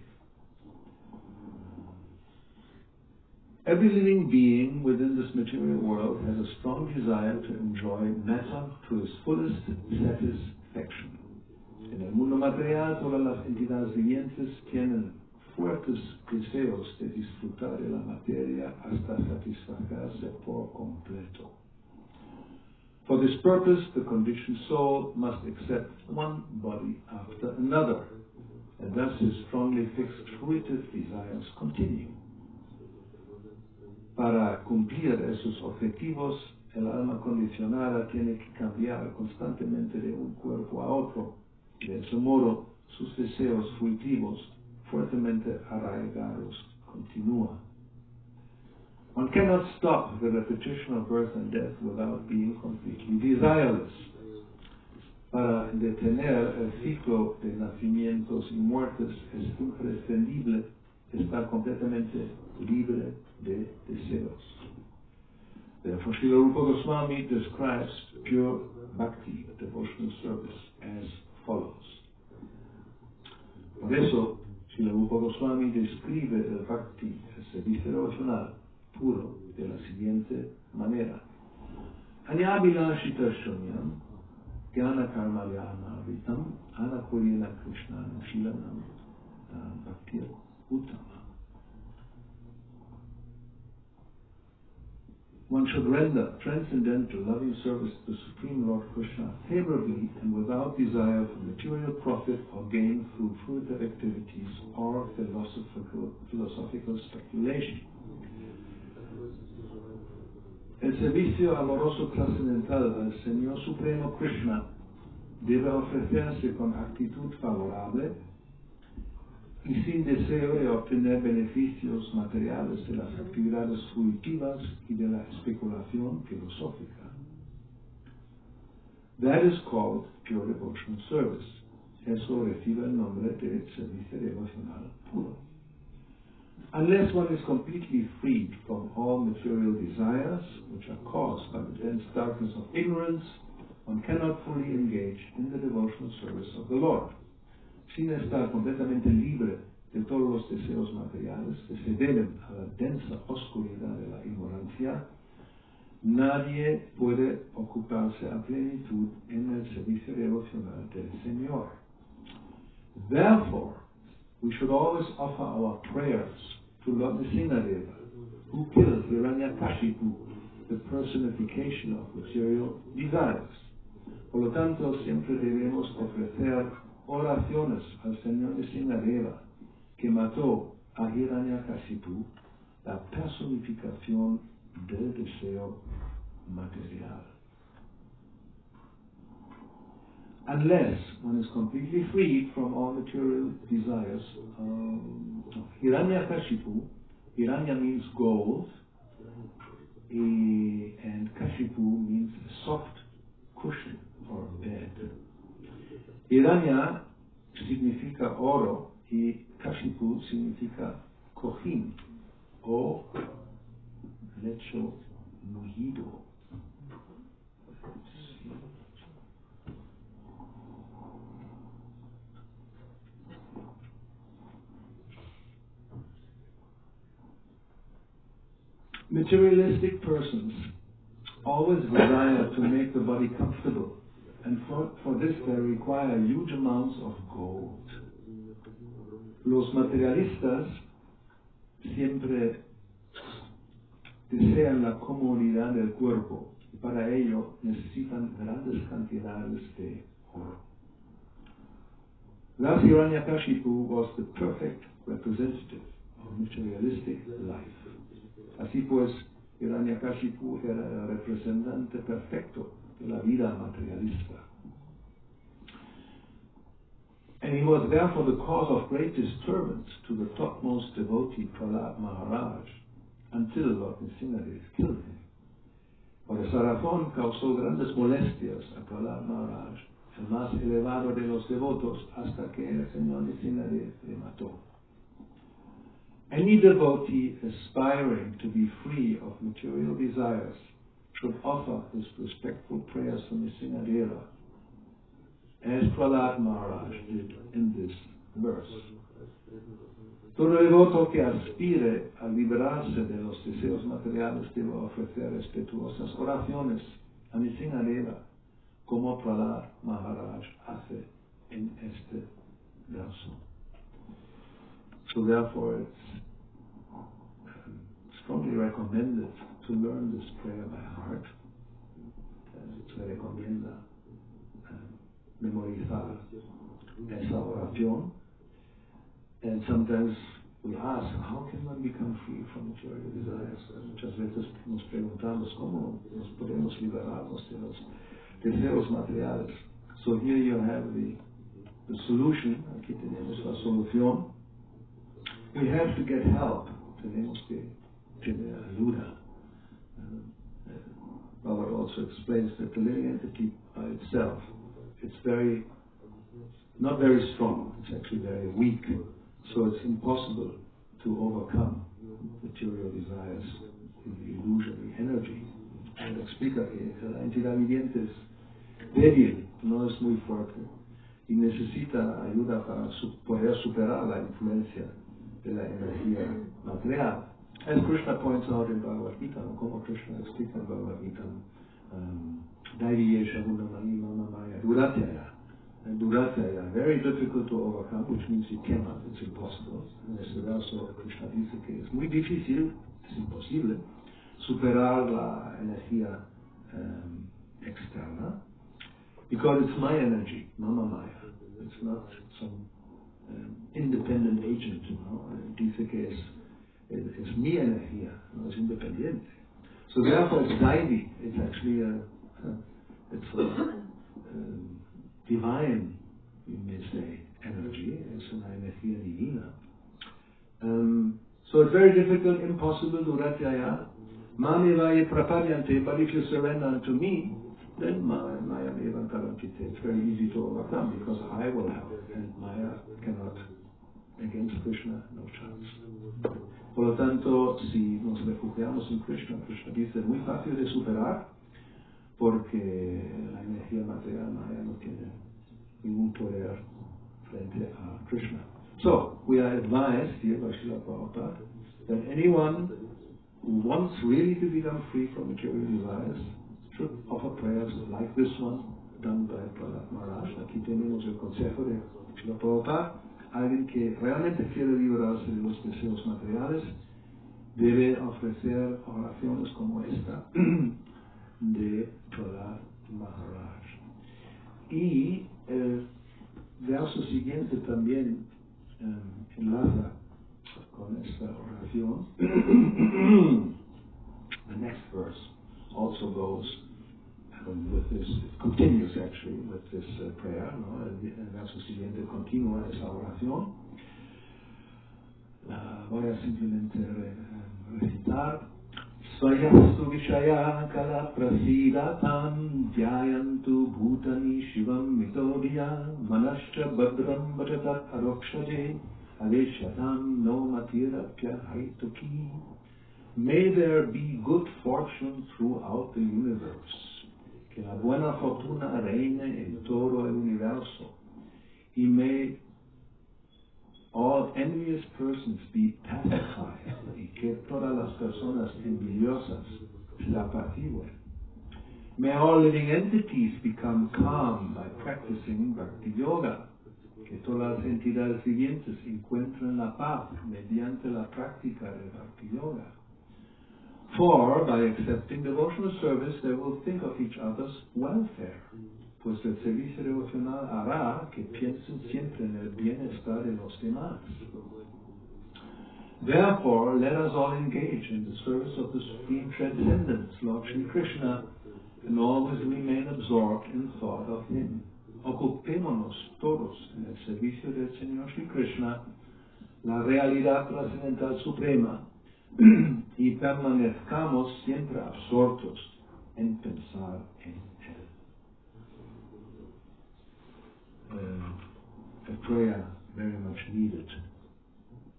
Every living being within this material world has a strong desire to enjoy matter to its fullest satisfaction. En el mundo material, todas las entidades vivientes tienen fuertes deseos de disfrutar de la materia hasta satisfacerse por completo. For this purpose, the conditioned soul must accept one body after another, and thus his strongly fixed fruitive desires continue. Para cumplir esos objetivos, el alma condicionada tiene que cambiar constantemente de un cuerpo a otro. De ese modo, sus deseos fruitivos, fuertemente arraigados, continúan. One cannot stop the repetition of birth and death without being completely desireless. Para detener el ciclo de nacimientos y muertes es imprescindible estar completamente libre de deseos. Therefore, Srila Rupa Goswami describes pure bhakti, devotional service, as follows. Por eso, Srila Rupa Goswami describe el bhakti, el servicio devocional puro, de la siguiente manera. Anyabhilashita shunyam jnana karmalyana vitam anakurina Krishna shilanam bhaktir uttama. One should render transcendental loving service to the Supreme Lord Krishna favorably and without desire for material profit or gain through fruitive activities or philosophical speculation. El servicio amoroso trascendental al Señor Supremo Krishna debe ofrecerse con actitud favorable y sin deseo de obtener beneficios materiales de las actividades fruitivas y de la especulación filosófica. That is called pure devotional service. Eso recibe el nombre de servicio devocional puro. Unless one is completely freed from all material desires, which are caused by the dense darkness of ignorance, one cannot fully engage in the devotional service of the Lord. Sin estar completamente libre de todos los deseos materiales que se deben a la densa oscuridad de la ignorancia, nadie puede ocuparse a plenitud en el servicio devocional del Señor. Therefore, we should always offer our prayers to Lord Nrsimha, who killed Hiranyakashipu, the personification of material desires. Por lo tanto, siempre debemos ofrecer oraciones al Señor Nrsimha, que mató a Hiranyakashipu, la personificación del deseo material. Unless one is completely freed from all material desires, Hiranyakashipu, Hiranya means gold, and Kashipu means a soft cushion or bed. Hiranya significa oro y Kashipu significa cojín o lecho mugido. Materialistic persons always desire to make the body comfortable, and for this they require huge amounts of gold. Los materialistas siempre desean la comodidad del cuerpo y para ello necesitan grandes cantidades de oro. Thus Hiranyakashipu was the perfect representative of materialistic life. Así pues, Hiranyakashipu era el representante perfecto de la vida materialista. And he was therefore the cause of great disturbance to the topmost devotee Prahlad Maharaj until Lord Nrsimha killed him. Por esa razón causó grandes molestias a Prahlad Maharaj, el más elevado de los devotos, hasta que el Señor Nrsimha le mató. Any devotee aspiring to be free of material desires should offer his respectful prayers to Nrsimha, as Prahlad Maharaj did in this verse. Todo devoto que aspire a liberarse de los deseos materiales debe ofrecer respetuosas oraciones a Nrsimha, como Prahlad Maharaj hace en este verso. So therefore it's strongly recommended to learn this prayer by heart. Se recomienda memorizar esa oración. And sometimes we ask, how can one become free from material desires? Muchas veces nos preguntamos, ¿cómo nos podemos liberarnos de los deseos materiales? So here you have the solution. Aquí tenemos la solución. We have to get help. Tenemos que tener ayuda. Robert also explains that the living entity by itself, it's not very strong. It's actually very weak. So it's impossible to overcome material desires in the illusory energy. Él explica que la entidad viviente es débil, no es muy fuerte, y necesita ayuda para poder superar la influencia de la energía material. As Krishna points out in Bhagavad-gita, como Krishna explica en Bhagavad-gita, Daiviyesha Gunamani Mama Maya Duratyaya. And Duratyaya, very difficult to overcome, which means you cannot, it's impossible. En este verso Krishna dice que es muy difícil, es imposible, superar la energía externa, because it's my energy, Mama Maya. It's not some independent agent, ¿no? Dice que es mi energía, no es independiente. So therefore it's Daivi, it's actually it's divine, you may say, energy. Es una energía divina. So it's very difficult, impossible, Duratyaya. Mami vaye prapadyante, but if you surrender unto me, then Maya evam tarantite. It's very easy to overcome because I will help, and Maya cannot. Against Krishna, no chance. Por lo tanto, si nos refugiamos en Krishna, Krishna dice, es muy fácil de superar, porque la energía material Maya no tiene ningún poder frente a Krishna. So, we are advised here by Srila Prabhupada that anyone who wants really to become free from material desires should offer prayers like this one done by Prahlad Maharaj. Aquí tenemos el consejo de Srila Prabhupada. Alguien que realmente quiere librarse de los deseos materiales debe ofrecer oraciones como esta de Prahlad Maharaj. Y el verso siguiente también enlaza con esta oración. The next verse also goes with this, it continues actually with this prayer, ¿no? El verso siguiente continúa esa oración. Voy a simplemente recitar. Svayastu vishaya kala prasidatam dhyayantu bhutani shivam mitodya manascha badram bhajatat arokshaje Aveshatam no matirapya haitoki. May there be good fortune throughout the universe. Que la buena fortuna reine en todo el universo. Y may all envious persons be pacified. Y que todas las personas envidiosas se apacigüen. May all living entities become calm by practicing Bhakti-yoga. Que todas las entidades vivientes encuentren la paz mediante la práctica de Bhakti-yoga. For, by accepting devotional service, they will think of each other's welfare. Pues el servicio devocional hará que piensen siempre en el bienestar de los demás. Therefore, let us all engage in the service of the Supreme Transcendence, Lord Sri Krishna, and always remain absorbed in thought of Him. Ocupémonos todos en el servicio del Señor Sri Krishna, la realidad trascendental suprema, y permanezcamos siempre absortos en pensar en Él. A prayer very much needed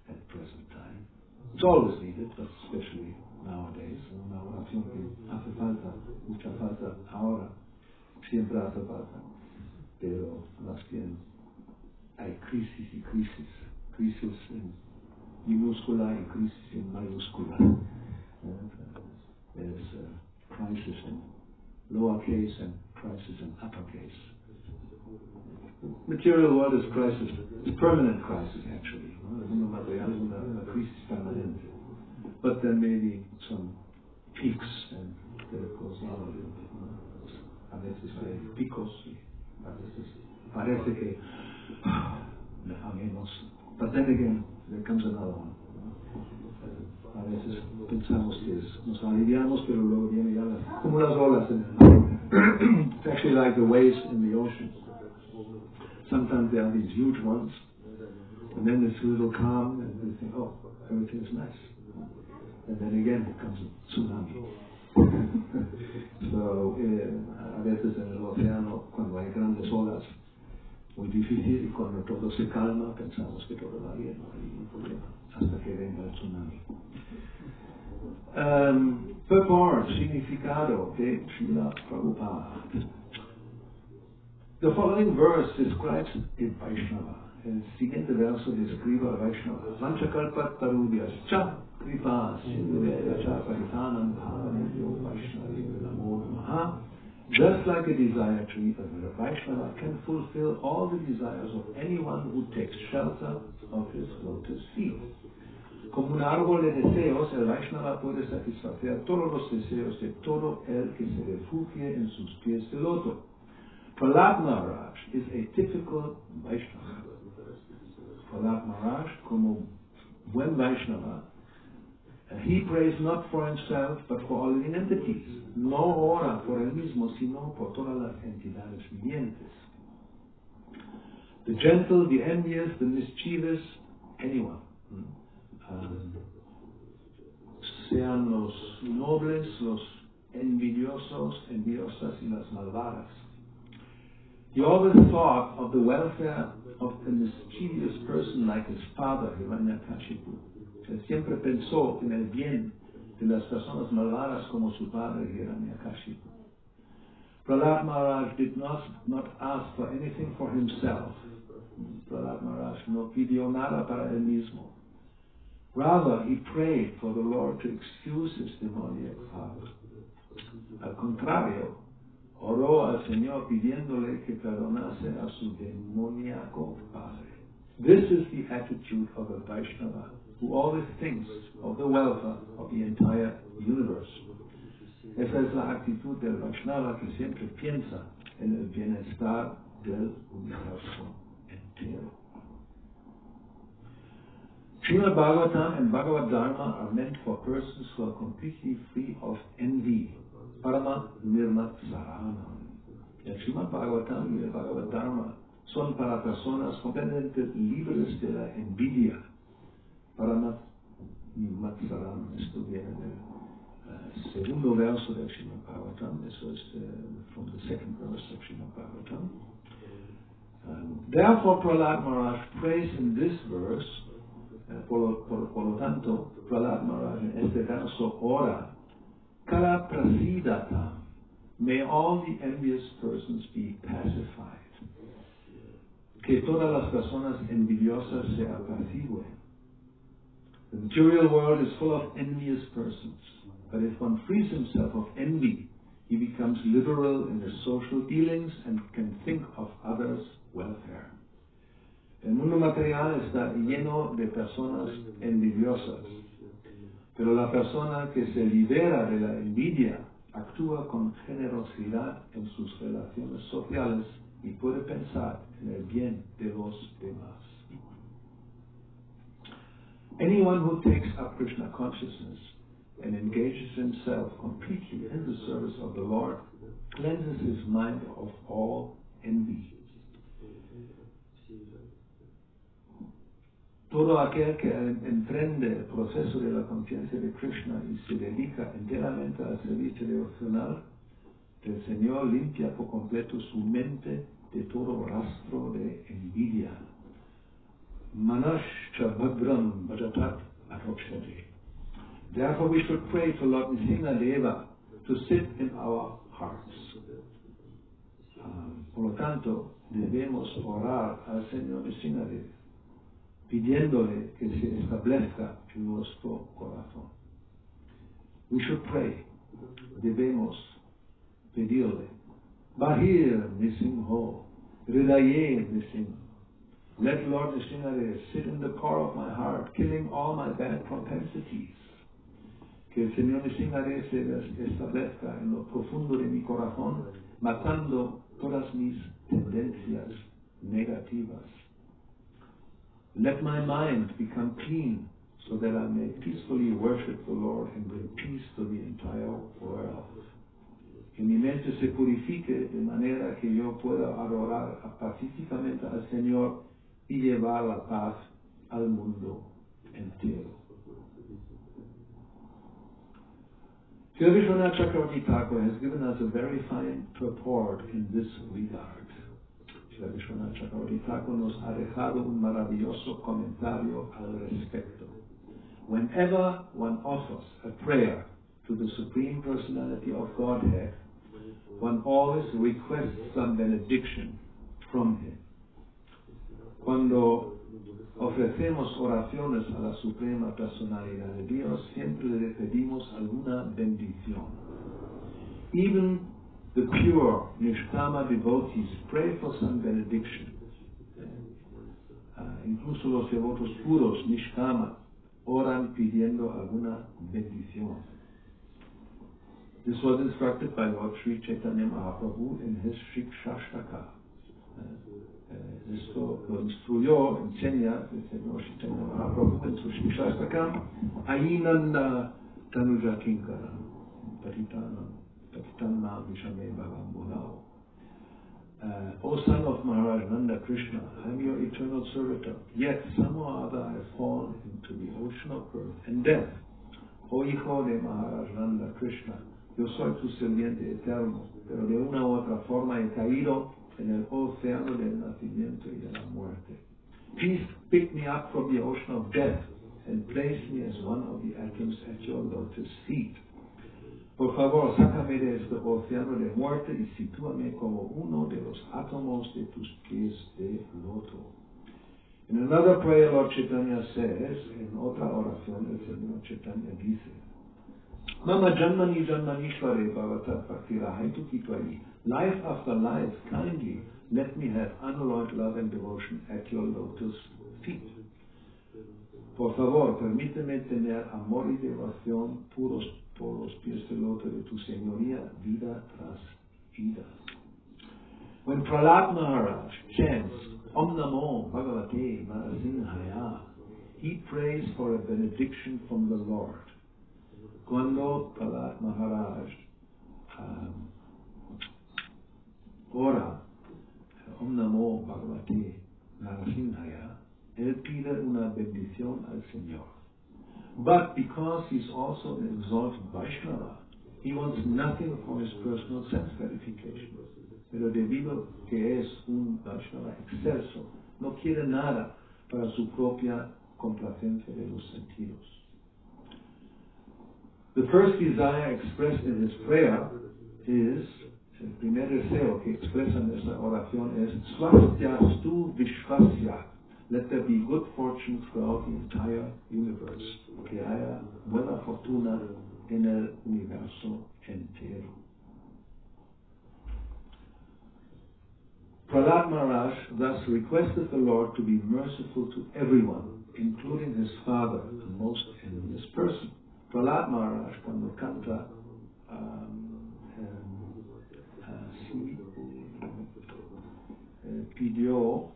at the present time. It's always needed, but especially nowadays. Una oración que hace falta, mucha falta ahora, siempre hace falta, pero más bien hay crisis y crisis, crisis en minúscula y crisis en mayúscula. There's a crisis in lowercase and crisis in uppercase. Material world is crisis. It's permanent crisis, actually. El mundo material es una crisis permanente. But there may be some peaks, and there goes on. A veces hay picos, y a veces parece que deja menos. But then again, there comes another one. A veces pensamos que nos aliviamos, pero luego viene ya como las olas en el mar. It's actually like the waves in the ocean. Sometimes there are these huge ones, and then there's a little calm, and we think, oh, everything's nice. And then again it comes a tsunami. So, a veces en el océano, cuando hay grandes olas, muy difícil, y cuando todo se calma, pensamos que todo va bien, no hay ningún problema, hasta que venga el tsunami. Purport, significado de Srila Prabhupada. The following verse describes a Vaishnava. El siguiente verso describe a Vaishnava. Vanchakalpatarubhyascha kripa sindhuvedacha paritanam bhavanebhyo Vaishnavim namo namaha. Just like a desire tree, a Vaishnava can fulfill all the desires of anyone who takes shelter of his lotus feet. Como un árbol de deseos, el Vaishnava puede satisfacer todos los deseos de todo el que se refugie en sus pies de loto. Prahlad Maharaj is a typical Vaishnava. Prahlad Maharaj, como buen Vaishnava, he prays not for himself, but for all living entities. No ora por él mismo, sino por todas las entidades vivientes. The gentle, the envious, the mischievous, anyone. Sean los nobles, los envidiosos, envidiosas y las malvadas. He always thought of the welfare of the mischievous person like his father, Hiranyakashipu. Él siempre pensó en el bien de las personas malvadas como su padre, Hiranyakashipu. Prahlad Maharaj did not ask for anything for himself. Prahlad Maharaj no pidió nada para él mismo. Rather, he prayed for the Lord to excuse his demoniac father. Al contrario, oró al Señor pidiéndole que perdonase a su demoníaco padre. This is the attitude of a Vaishnava who always thinks of the welfare of the entire universe. Esa es la actitud del Vaishnava que siempre piensa en el bienestar del universo entero. Srimad Bhagavatam and Bhagavad Dharma are meant for persons who are completely free of envy. Parama Nirmat Saranam. El Srimad Bhagavatam y el Bhagavad Dharma son para personas completamente libres de la envidia. Parama Nirmat Saranam. Esto viene del segundo verso del Srimad Bhagavatam. Eso es from the second verse of Srimad Bhagavatam. Therefore, Prahlad Maharaj prays in this verse Por lo tanto, Prahlad Maharaj en este caso ora, Kala Prasidata, may all the envious persons be pacified. Que todas las personas envidiosas se apacigüen. The material world is full of envious persons, but if one frees himself of envy, he becomes liberal in his social dealings and can think of others' welfare. El mundo material está lleno de personas envidiosas, pero la persona que se libera de la envidia actúa con generosidad en sus relaciones sociales y puede pensar en el bien de los demás. Anyone who takes up Krishna consciousness and engages himself completely in the service of the Lord cleanses his mind of all envy. Todo aquel que emprende el proceso de la conciencia de Krishna y se dedica enteramente al servicio devocional del Señor limpia por completo su mente de todo rastro de envidia. Manash cha bhadram bhajatat atokshate. Therefore we should pray to Lord Nrsimha-deva to sit in our hearts. Por lo tanto, debemos orar al Señor Nrsimha-deva, pidiéndole que se establezca en nuestro corazón. We should pray, debemos pedirle, Bahir Nrsimho, Hridaye Nrsimha. Let Lord Nrsimha sit in the core of my heart, killing all my bad propensities. Que el Señor Nrsimha se establezca en lo profundo de mi corazón, matando todas mis tendencias negativas. Let my mind become clean, so that I may peacefully worship the Lord and bring peace to the entire world. Que mi mente se purifique de manera que yo pueda adorar pacíficamente al Señor y llevar la paz al mundo entero. Sri Nrsimha-caturdasi has given us a very fine purport in this regard. Sri Nrsimha-caturdasi nos ha dejado un maravilloso comentario al respecto. Whenever one offers a prayer to the Supreme Personality of Godhead, one always requests some benediction from Him. Cuando ofrecemos oraciones a la Suprema Personalidad de Dios, siempre le pedimos alguna bendición. Even the pure Nishkama devotees pray for some benediction. Incluso los devotos puros, Nishkama, oran pidiendo alguna bendición. This was instructed by Lord Sri Chaitanya Mahaprabhu in his Shikshashtaka. Esto lo instruyó, enseña el Señor Chaitanya Mahaprabhu en su Shikshashtaka, Ainanda Tanuja Kinkara, Patitanam Vishame Bhagam Bodhao. O son of Maharaj Nanda Krishna, I am your eternal servitor, yet somehow or other I have fallen into the ocean of birth and death. O hijo de Maharaj Nanda Krishna, yo soy tu sirviente eterno, pero de una u otra forma he caído en el océano del nacimiento y de la muerte. Please pick me up from the ocean of death and place me as one of the atoms at your lotus feet. Por favor, sácame de este océano de muerte y sitúame como uno de los átomos de tus pies de loto. In another prayer, Lord Chaitanya says, en otra oración, el Señor Chaitanya dice, Mama Janmani Janmanishware Bhavatat Bhaktirahaitu Kitvayi. Life after life, kindly let me have unalloyed love and devotion at your lotus feet. Por favor, permíteme tener amor y devoción puros por los pies del loto de tu señoría, vida tras vida. When Prahlad Maharaj chants Om Namo Bhagavate Nrsimhaya, he prays for a benediction from the Lord. Cuando Prahlad Maharaj ora Om Namo Bhagavate Nrsimhaya, él pide una bendición al Señor. But because he's also an exalted Vaishnava, he wants nothing for his personal sense gratification. Pero debido que es un Vaishnava excelso, no quiere nada para su propia complacencia de los sentidos. The first desire expressed in his prayer is, el primer deseo que expresa en esta oración es, Swastyastu Vishvasya. Let there be good fortune throughout the entire universe. Que haya buena fortuna en el universo entero. Prahlad Maharaj thus requested the Lord to be merciful to everyone, including his father, the most envious person. Prahlad Maharaj, cuando canta, pidió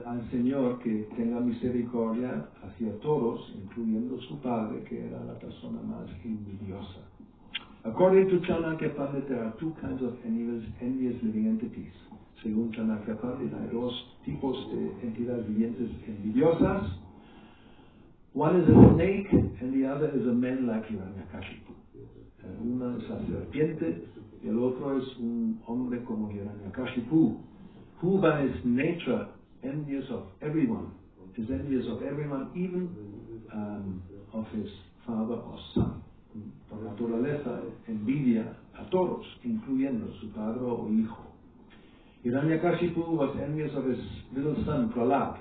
al Señor que tenga misericordia hacia todos, incluyendo su padre, que era la persona más envidiosa. According to Chanakya Pandit, there are two kinds of envious living entities. Según Chanakya Pandit, hay dos tipos de entidades vivientes envidiosas. One is a snake and the other is a man like Hiranyakashipu. Una es la serpiente y el otro es un hombre como Hiranyakashipu, who by his nature envious of everyone, is envious of everyone, even of his father or son. Por naturaleza envidia a todos, incluyendo su padre o hijo. Hiranyakashipu was envious of his little son Prahlad,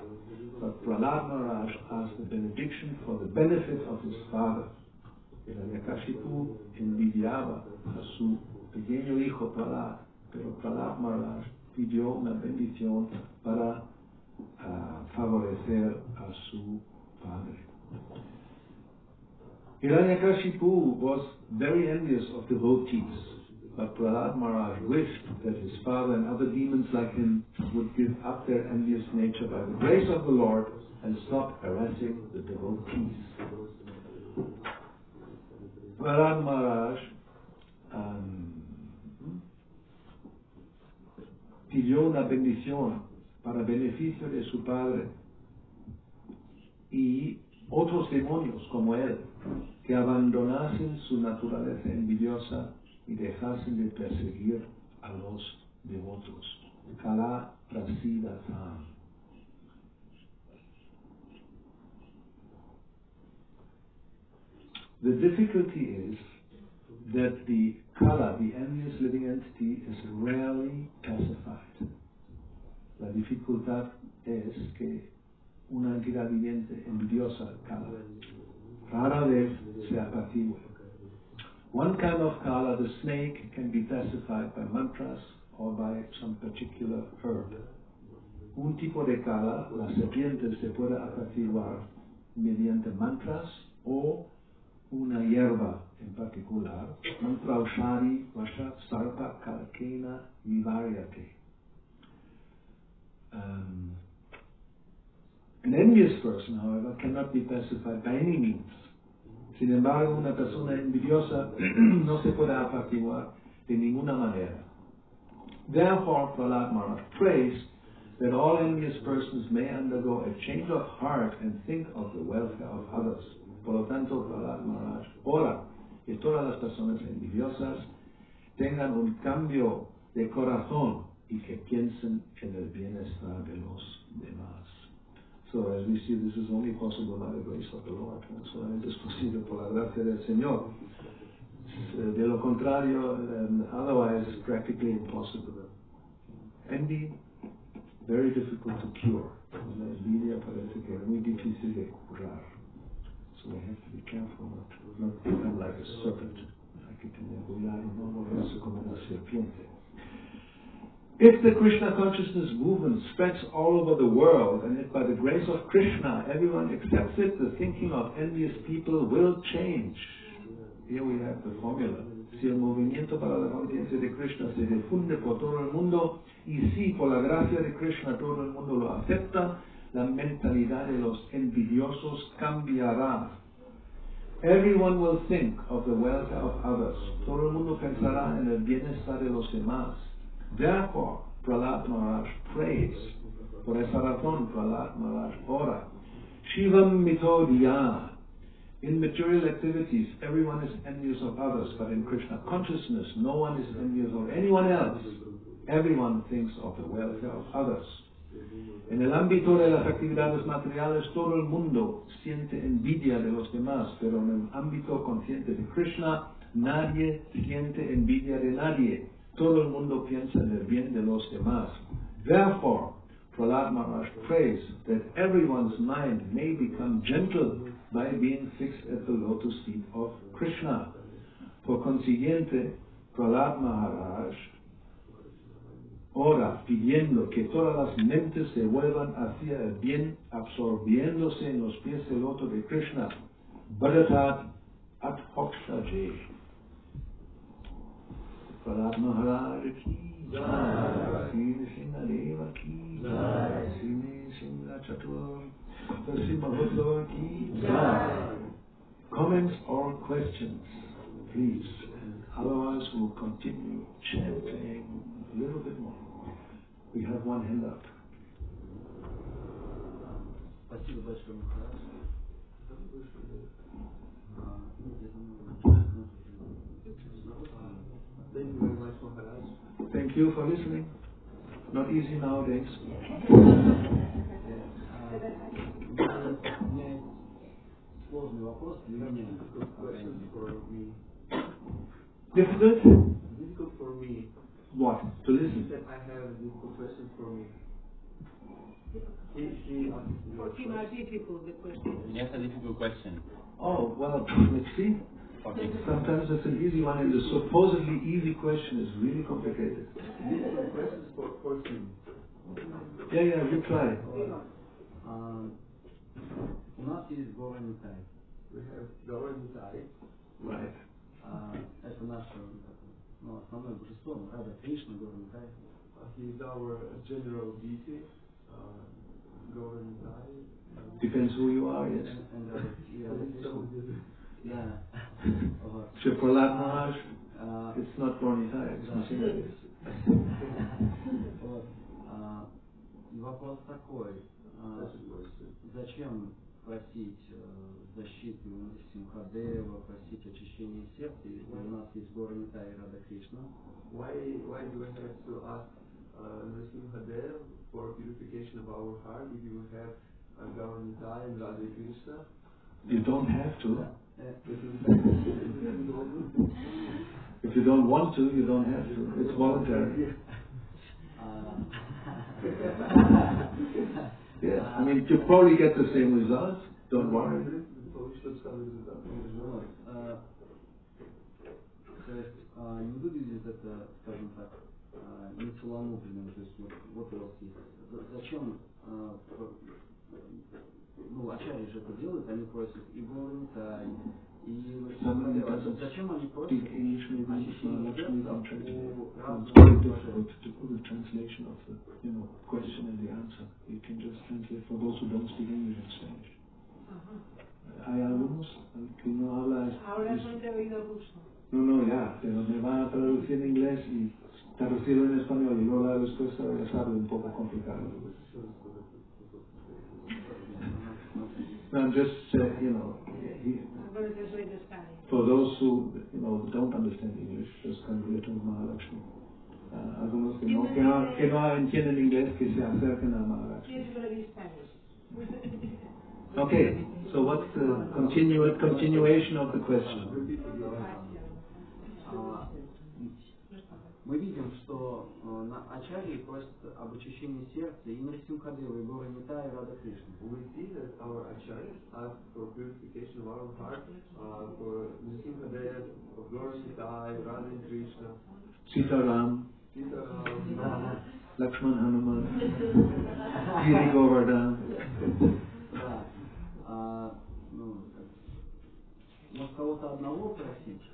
but Prahlad Maharaj asked the benediction for the benefit of his father. Hiranyakashipu envidiaba a su pequeño hijo Prahlad, pero Prahlad Maharaj pidió una bendición para favorecer a su padre. Hiranyakashipu was very envious of devotees, but Prahlad Maharaj wished that his father and other demons like him would give up their envious nature by the grace of the Lord and stop harassing the devotees. Prahlad Maharaj pidió una bendición para beneficio de su padre y otros demonios como él, que abandonasen su naturaleza envidiosa y dejasen de perseguir a los devotos. Kala Prasidata. The difficulty is that the Kala, the envious living entity, is rarely pacified. La dificultad es que una entidad viviente envidiosa, Kala, rara vez se apacigua. One kind of Kala, the snake, can be pacified by mantras or by some particular herb. Un tipo de Kala, la serpiente, se puede apaciguar mediante mantras o una hierba en particular, mantra ushari, vasha, sarpa, kalkena, vivaryate. An envious person, however, cannot be pacified by any means. Sin embargo, una persona envidiosa no se puede apaciguar de ninguna manera. Therefore, Prahlad Maharaj prays that all envious persons may undergo a change of heart and think of the welfare of others. Por lo tanto, Prahlad Maharaj ora que todas las personas envidiosas tengan un cambio de corazón y que piensen en el bienestar de los demás. So, as we see, this is only possible by the grace of the Lord. Solamente es posible por la gracia del Señor. De lo contrario, otherwise, practically impossible. Envy, very difficult to cure. La envidia parece que es muy difícil de curar. So we have to be careful not to become like a serpent. Hay que tener cuidado, no volverse como una serpiente. If the Krishna consciousness movement spreads all over the world, and if by the grace of Krishna everyone accepts it, the thinking of envious people will change. Here we have the formula. Si el movimiento para la conciencia de Krishna se difunde por todo el mundo, y si por la gracia de Krishna todo el mundo lo acepta, la mentalidad de los envidiosos cambiará. Everyone will think of the welfare of others. Todo el mundo pensará en el bienestar de los demás. Therefore, Prahlad Maharaj prays. Por esa razón, Prahlad Maharaj ora. Shivam mito diya. In material activities, everyone is envious of others, but in Krishna consciousness, no one is envious of anyone else. Everyone thinks of the welfare of others. En el ámbito de las actividades materiales, todo el mundo siente envidia de los demás, pero en el ámbito consciente de Krishna, nadie siente envidia de nadie. Todo el mundo piensa en el bien de los demás. Therefore, Prahlad Maharaj prays that everyone's mind may become gentle by being fixed at the lotus feet of Krishna. Por consiguiente, Prahlad Maharaj ora pidiendo que todas las mentes se vuelvan hacia el bien, absorbiéndose en los pies del loto de Krishna. Bhagatat at hokshaje. Prahlad Maharaj ki jai, Sri Nrsimha ki jai, Sri Nrsimha-caturdasi ki jai. Comments or questions, please, and otherwise we'll continue chanting a little bit more. We have one hand up. Спасибо большое, Махарадж. Thank you very much, Maharaj. Thank you for listening. Not easy nowadays. У меня есть сложный вопрос для меня. Difficult? Difficult for me. What? To listen? That I have a difficult question for me. He asked me For him are difficult, the question. Yes, a difficult question. Oh, well, let's see. Okay. Sometimes it's an easy one, and the supposedly easy question is really complicated. difficult questions for him. Yeah, you try. У нас есть Гауравани. We have Gauravani. Right. Это наше основное божество, Рада Кришна, Гауравани. He is our general deity, Gauravani. Depends who you are, yes. And Krishna. Yeah. Shri Prahlad Maharaj, it's not Gauravani, it's Nrsimha. Вопрос такой. Зачем просить защиты у Нрсимха-дева, просить очищения сердца, если у нас есть Гауравани и Рада Кришна? Why do we have to ask Nrsimha-deva for purification of our heart if you have Gauravani and Radha Krishna? You don't have to. If you don't want to, you don't have to. It's voluntary. Yeah, I mean, you probably get the same results. Don't worry. То есть не выглядит это, скажем так, нецеломудренным. То есть вот у вас есть. Зачем, ачарьи же это делают, они просят и Гауравани, и Нрсимха-дева. Зачем они просят очищения сердца у разных Difficult to put a translation of the question and the answer. You can just translate for those who don't speak English in Spanish. ¿Hay algunos que no hablan? Ahora son de oído ruso. No, ya, pero me van a traducir en inglés y traducirlo en español y luego la respuesta ya sabe un poco complicado. I'm just, for those who don't understand English, just translate to Mahalakshmi. Algunos que no entienden inglés, que se acerquen a Mahalakshmi. Okay, so what's the continuation of the question? Мы видим, что ачарьи просят об очищении сердца и Нрсимха-дева, и Гауравани, и Рада Кришна. We see that our acharyas ask for purification of our heart, for Nrsimha-deva, for Gauravani, Radha and Krishna. Sitaram, Lakshman Hanuman, Giri Govardhan. Может, кого-то одного просить?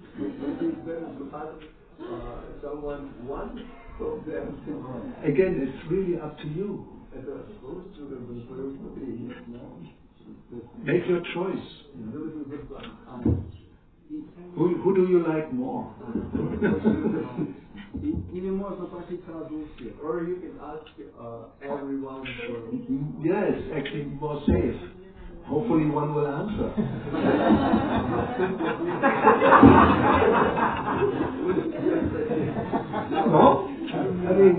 Someone one of them. Again, it's really up to you. Make your choice. Who do you like more? Или можно просить сразу у всех. Or you can ask everyone for. Yes, actually more safe. Hopefully one will answer. No? I mean,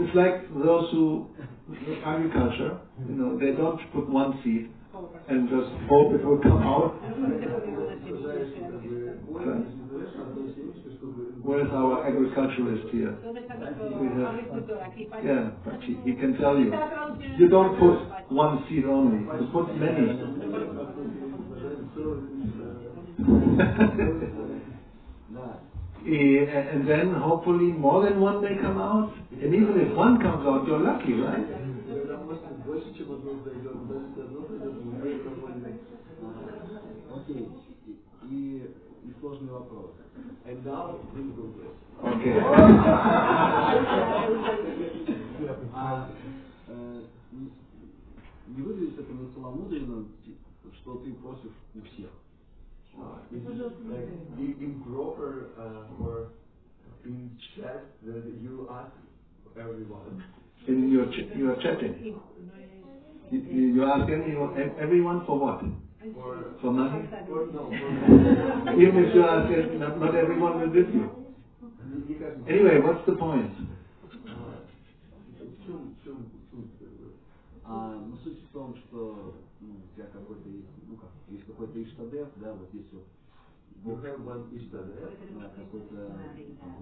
it's like those who agriculture, they don't put one seed and just hope it will come out. Where's our agriculturist here? Yeah, he can tell you. You don't put one seed only, you put many. And then hopefully more than one may come out. And even if one comes out, you're lucky, right? Окей. И сложный вопрос. And now, difficult question. Okay. Не выглядит это целомудренно, что ты просишь у всех. Is it like improper or in chat that you ask everyone? In your chatting, you ask everyone for what? For money? Even if you ask, not everyone will give you. Anyway, what's the point? Ну, суть в том, что у тебя какой-то есть какой-то иштадев, да, вот здесь вот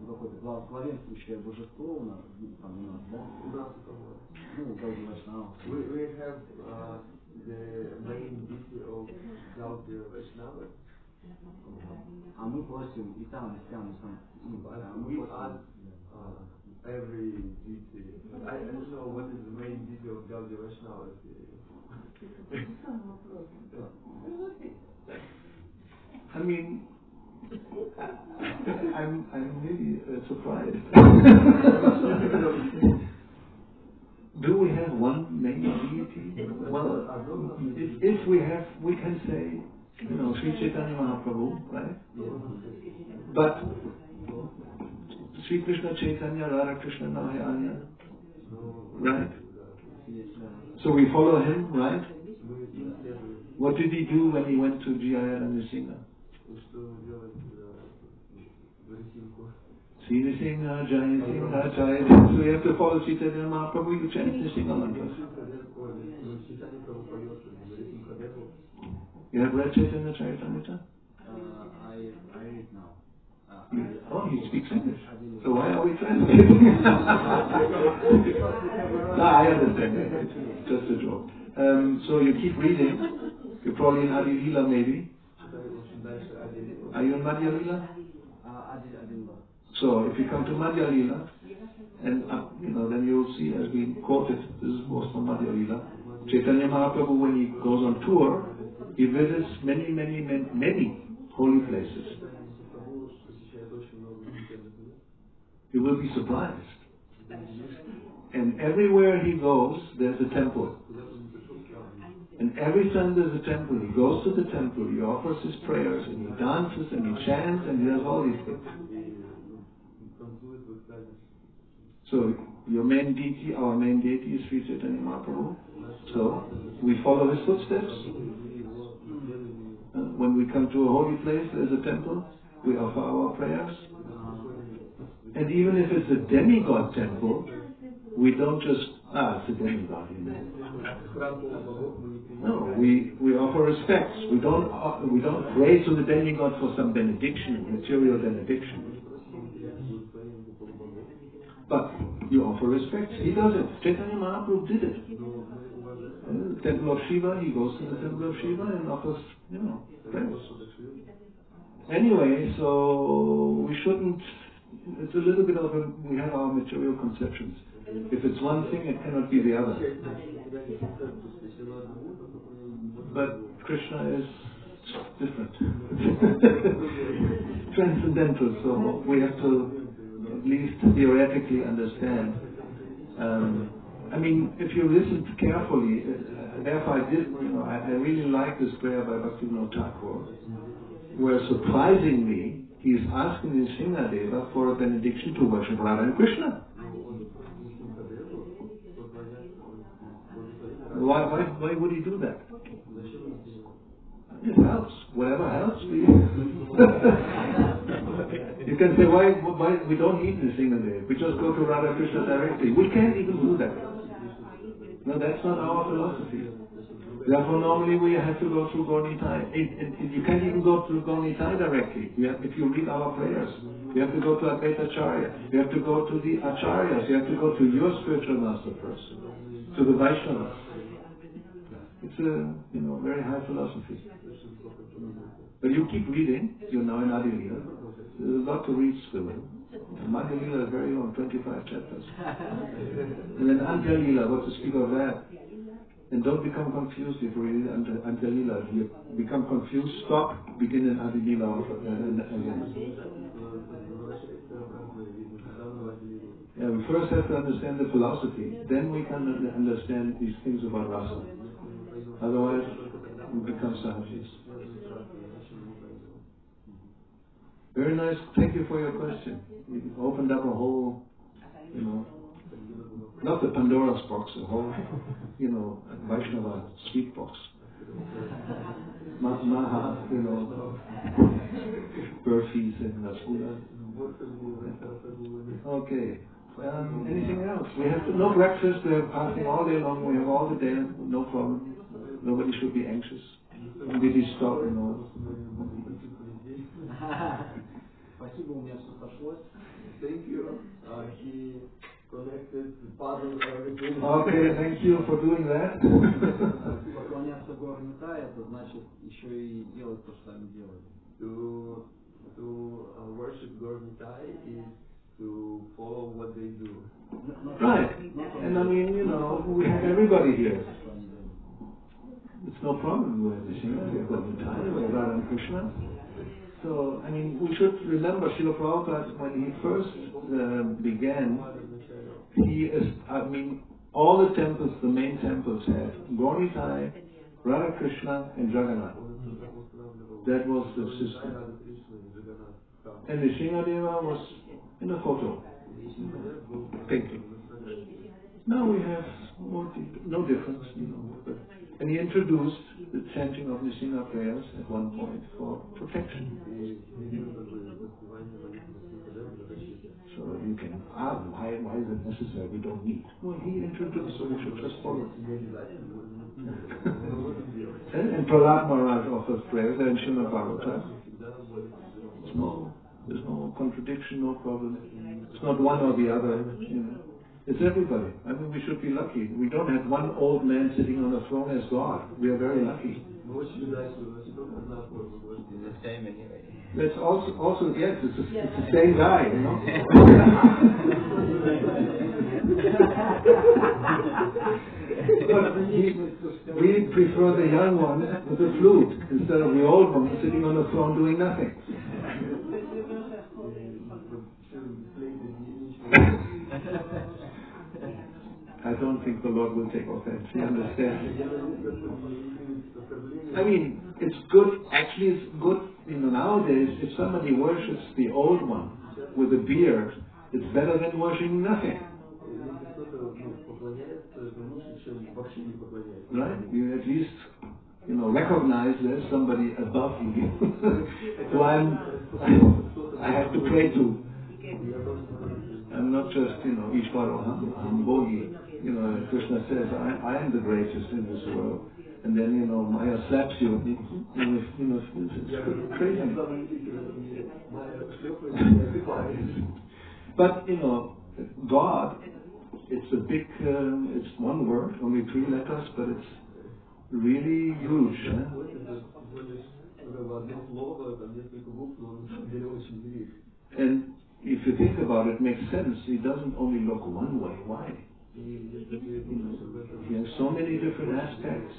какое-то главенствующее божество у нас, там у нас, да? Ну, Гауди Вайшнава. We have the main deity of Gauди Vaishnava. А мы просим и там, и там, и там. We ask every deity. I don't know what is the main deity of Gaudiya Vaishnava. I mean, I'm really surprised. Do we have one main deity? Well, if we have, we can say, Sri Chaitanya Mahaprabhu, right? But Sri Krishna Chaitanya, Radha Krishna Nahayanya, right? So we follow him, right? What did he do when he went to Jaya and Nrsimha? Sri Nrsimha, Jaya Nrsimha, Jaya. So you have to follow Sri Chaitanya Mahaprabhu, you chant Nrsimha mantras. You have read Chaitanya Charitamrita? I read now. Oh, he speaks English. So why are we translating? No, I understand. It's just a joke. So you keep reading. You're probably in Adi Lila, maybe. Are you in Madhya Lila? So if you come to Madhya Lila, and then you'll see, as we quoted, this is was from Madhya Lila, Chaitanya Mahaprabhu, when he goes on tour, he visits many holy places. You will be surprised. And everywhere he goes, there's a temple. And every time there's a temple, he goes to the temple, he offers his prayers, and he dances, and he chants, and he does all these things. So, your main deity, our main deity is Sri Chaitanya Mahaprabhu. So, we follow his footsteps. When we come to a holy place, there's a temple, we offer our prayers. And even if it's a demigod temple, we don't just, it's a demigod, No, we offer respects. We don't pray to the demigod for some benediction, material benediction. But you offer respects. He does it. Chaitanya Mahaprabhu did it. The temple of Shiva, he goes to the temple of Shiva and offers, prayers. Anyway, so we shouldn't. It's a little bit of we have our material conceptions. If it's one thing, it cannot be the other. But Krishna is different. Transcendental, so we have to at least theoretically understand. I mean, if you listen carefully, therefore I really like this prayer by Bhakti-yoga, where surprisingly, he is asking Nrsimha-deva for a benediction to worship Radha and Krishna. Why would he do that? It helps. Whatever helps. You can say, why we don't need Nrsimha-deva. We just go to Radha Krishna directly. We can't even do that. No, that's not our philosophy. Therefore, normally we have to go through Gaura-Nitai. You can't even go through Gaura-Nitai directly. If you read our prayers, you have to go to Advaita Acharya. You have to go to the Acharyas. You have to go to your spiritual master first, to the Vaishnavas. It's a very high philosophy. But you keep reading. You're now in Adi Lila. There's a lot to read still. Madhya Lila is very long, 25 chapters. And then Untitled Lila, what to speak of that? And don't become confused if you read Untitled Lila. If you become confused, stop, begin in Adi Lila again. Yeah, we first have to understand the philosophy, then we can understand these things about rasa. Otherwise, we become sahajis. Very nice. Thank you for your question. You opened up a whole, not the Pandora's box, a whole, Vaishnava sweet box. Maha, burfis and rasgulla. Okay. Anything else? We have no breakfast. We have fasting all day long. We have all the day. No problem. Nobody should be anxious. Nobody stop. Спасибо, у меня все сошлось. Thank you. He connected the puzzle everything. Okay, thank you for doing that. Поклоняться Gaura-Nitai, это значит еще и делать то, что они делают. To worship Gaura-Nitai is to follow what they do. Right. And I mean, we have everybody here. It's no problem with the Singha, we have Gaura-Nitai, we have Radha and Krishna. So, I mean, we should remember Srila Prabhupada, when he first began, all the temples, the main temples had Gaura-Nitai, Radha Krishna and Jagannath. That was the system. And Nrsimha-deva was in a photo, painting. Now we have no difference, And he introduced the chanting of Nrsimha prayers at one point for protection. So you can why is it necessary? We don't need. Well, he introduced, so we should just follow. And Prahlad Maharaj offers prayers and Srimad Bhagavatam. There's no contradiction, no problem. It's not one or the other. It's everybody. I mean, we should be lucky. We don't have one old man sitting on a throne as God. We are very lucky. The same anyway. That's also yes, it's the same guy, But we prefer the young one with the flute instead of the old one sitting on the throne doing nothing. I don't think the Lord will take offense. He understands. I mean, it's good. Actually, it's good. Nowadays, if somebody worships the old one with a beard, it's better than worshipping nothing. Right? You at least, recognize there's somebody above you who I have to pray to. I'm not just, Ishvaro Bogi. Krishna says, I am the greatest in this world. And then, Maya slaps you. It's crazy. But, God, it's a big, it's one word, only 3 letters, but it's really huge. And if you think about it, it makes sense. He doesn't only look one way. Why? He has so many different aspects.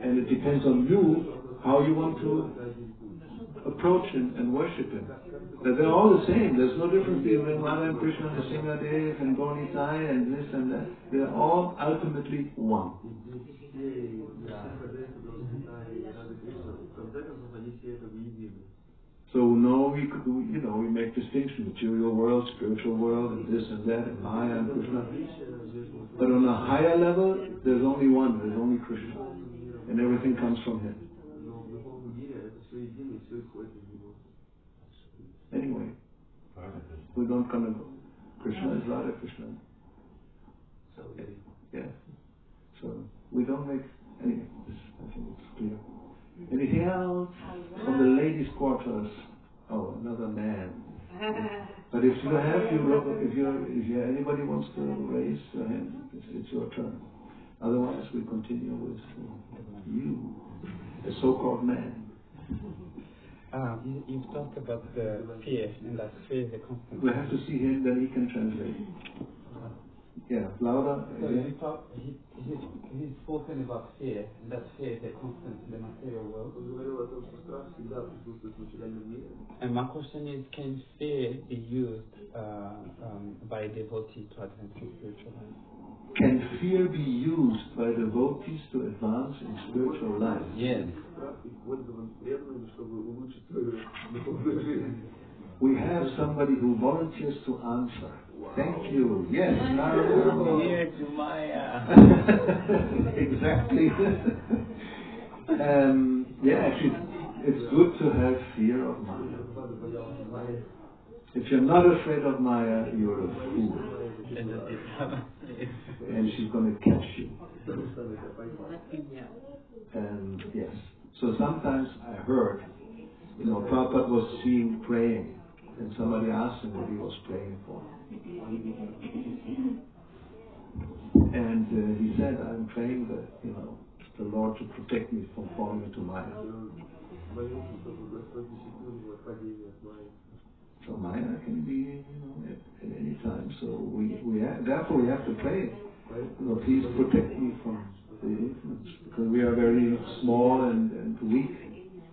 And it depends on you how you want to approach him and worship him. But they're all the same. There's no difference between Radha and Krishna, Nrsimha-deva and Gaura-Nitai and this and that. They're all ultimately one. So now we make distinction, material world, spiritual world, and this and that, and Maya and Krishna. But on a higher level, there's only one, there's only Krishna. And everything comes from him. Anyway, we don't come and go. Krishna is Radha Krishna. Yeah. So we don't make any. I think it's clear. Anything else from the ladies' quarters? Oh, another man. But if you have, if anybody wants to raise your hand, it's your turn. Otherwise, we continue with you, a so-called man. You've talked about the fear, and that fear is a constant. We have to see him, then he can translate. Yeah, louder. So he's spoken about fear, and that fear is a constant in the material world. And my question is, can fear be used by devotees to advance in spiritual life? Can fear be used by devotees to advance in spiritual life? Yes. We have somebody who volunteers to answer. Thank you. Yes. Fear to Maya. Exactly. Yeah, actually, it's good to have fear of Maya. If you're not afraid of Maya, you're a fool. And she's going to catch you. And yes. So sometimes I heard, Prabhupada was seen praying, and somebody asked him what he was praying for. And he said, I'm praying that, the Lord to protect me from falling into Maya. So Maya can be, at any time. So therefore we have to pray. Please protect me from the influence, because we are very small and weak.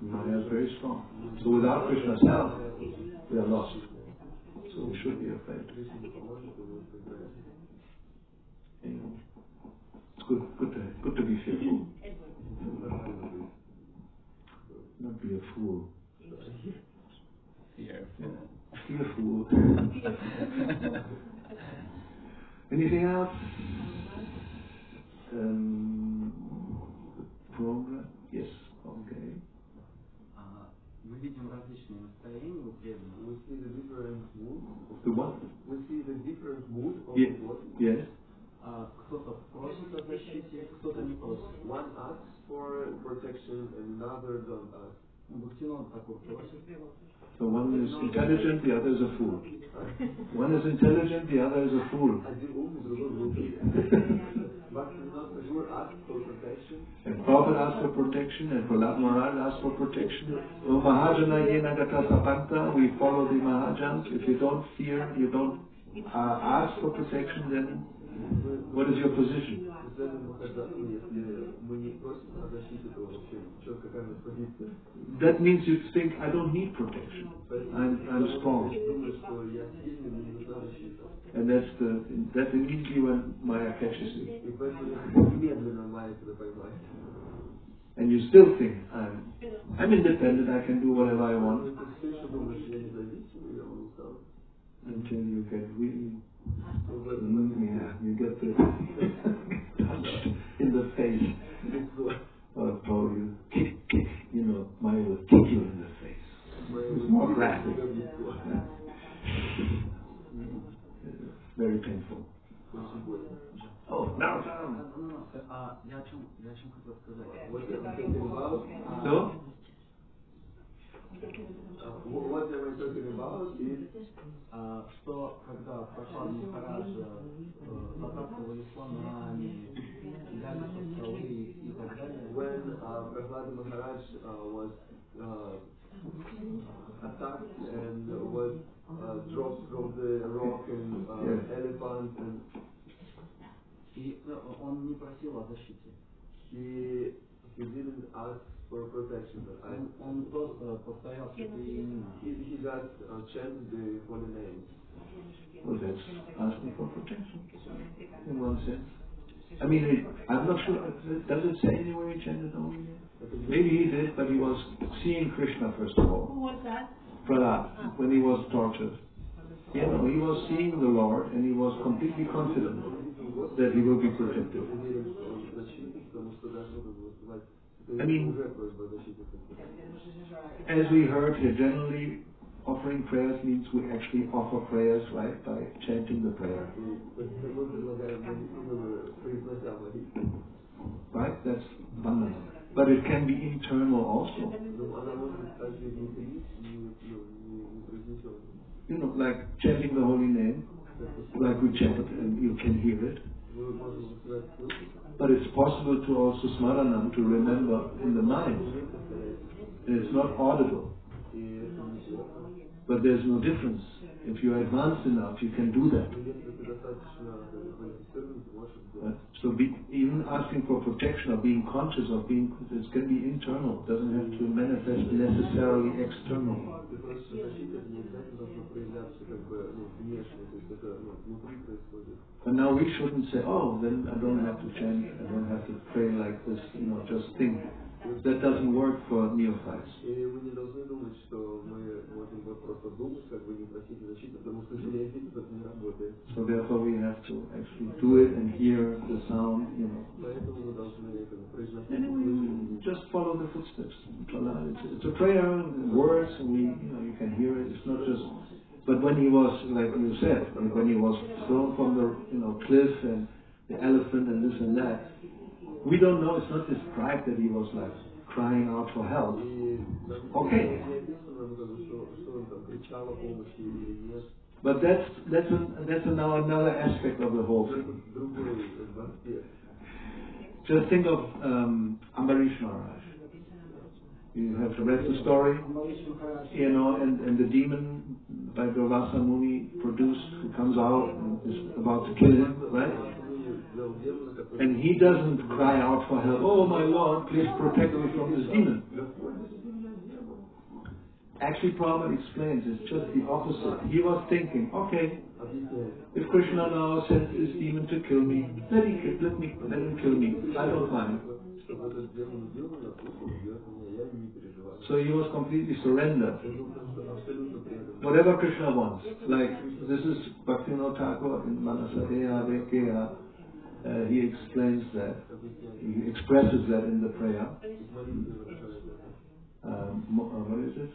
Maya is very strong. So without Krishna's help, we are lost. So we should be afraid. Anyway, it's good to be fearful. Not be a fool. Fearful. Anything else? Program? Yes. Okay. Мы видим различные настроения у преданных. We see the different moods. The what? We see the different moods of Yes. the body. Yes. Кто-то просит о защите, кто-то не просит. One asks for protection and another don't ask. Бхактинод такой просит. So one is intelligent, the other is a fool. One is intelligent, the other is a fool. Один умный, другой глупый. Bhakti-yoga asks for protection. And Prabhupada asked for protection, and Prahlad Maharaj asked for protection. O Mahajana Yena Gata Sapanta, we follow the Mahajans. If you don't fear, you don't ask for protection, then what is your position? That means you think, I don't need protection. I'm strong. And that's immediately when Maya catches you. And you still think, I'm independent, I can do whatever I want. Until you get really, you get punched in the face. Or probably kick, Maya will kick you in the face. It's more graphic. Very painful. Oh, now down. Я о чем хотел сказать. What am I talking about? So? What am I talking about is что когда Прабхупада Махарадж затаскивали слонами, кидали со скалы и так далее. When Prahlada Maharaj was attacked and was dropped from the rock and elephant, and И он не просил о защите. he didn't ask for protection. Он просто повторял святые имена. He just chanted the holy names. Well, that's asking for protection, in one sense. I mean, I'm not sure, does it say anywhere he chanted the holy name? Maybe he did, but he was seeing Krishna first of all. Who was that? Prahlad, when he was tortured. He was seeing the Lord, and he was completely confident that he will be protected. I mean, as we heard here, generally offering prayers means we actually offer prayers, right, by chanting the prayer. right? That's bandhana. But it can be internal also. You know, like chanting the holy name, like we chant, and you can hear it. But it's possible to also smaranam, to remember in the mind. And it's not audible. But there's no difference. If you're advanced enough, you can do that. So even asking for protection or being conscious of being, this can be internal. It doesn't have to manifest necessarily external. And now we shouldn't say, oh, then I don't have to chant, I don't have to pray like this, just think. That doesn't work for neophytes. So therefore we have to actually do it and hear the sound, And just follow the footsteps. It's a prayer, words, and you can hear it. It's not just. But when he was, like you said, when he was thrown from the cliff and the elephant and this and that, we don't know. It's not described that he was like crying out for help. Okay. But that's now another aspect of the whole thing. Just think of Ambarish Maharaj. You have read the story, and the demon by Gauravani Muni produced, who comes out and is about to kill him, right? And he doesn't cry out for help, oh my Lord, please protect me from this demon. Actually, Prabhupada explains it's just the opposite. He was thinking, okay, if Krishna now sends this demon to kill me, let him kill me. I don't mind. So he was completely surrendered. Whatever Krishna wants. Like, this is Bhakti-yoga Thakur in Manasadeha Vekeha. He explains that. He expresses that in the prayer. What is it?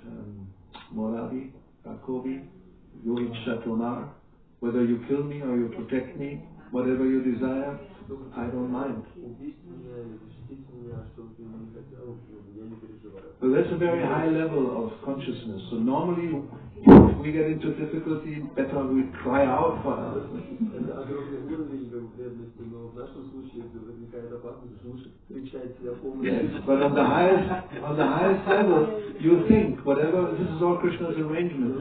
Morabi, Rakobi, Yoicha Tomar. Whether you kill me or you protect me, whatever you desire, I don't mind. Well, that's a very high level of consciousness. So normally, if we get into difficulty, better we cry out for help. Yes, but on the highest level, you think, whatever, this is all Krishna's arrangement.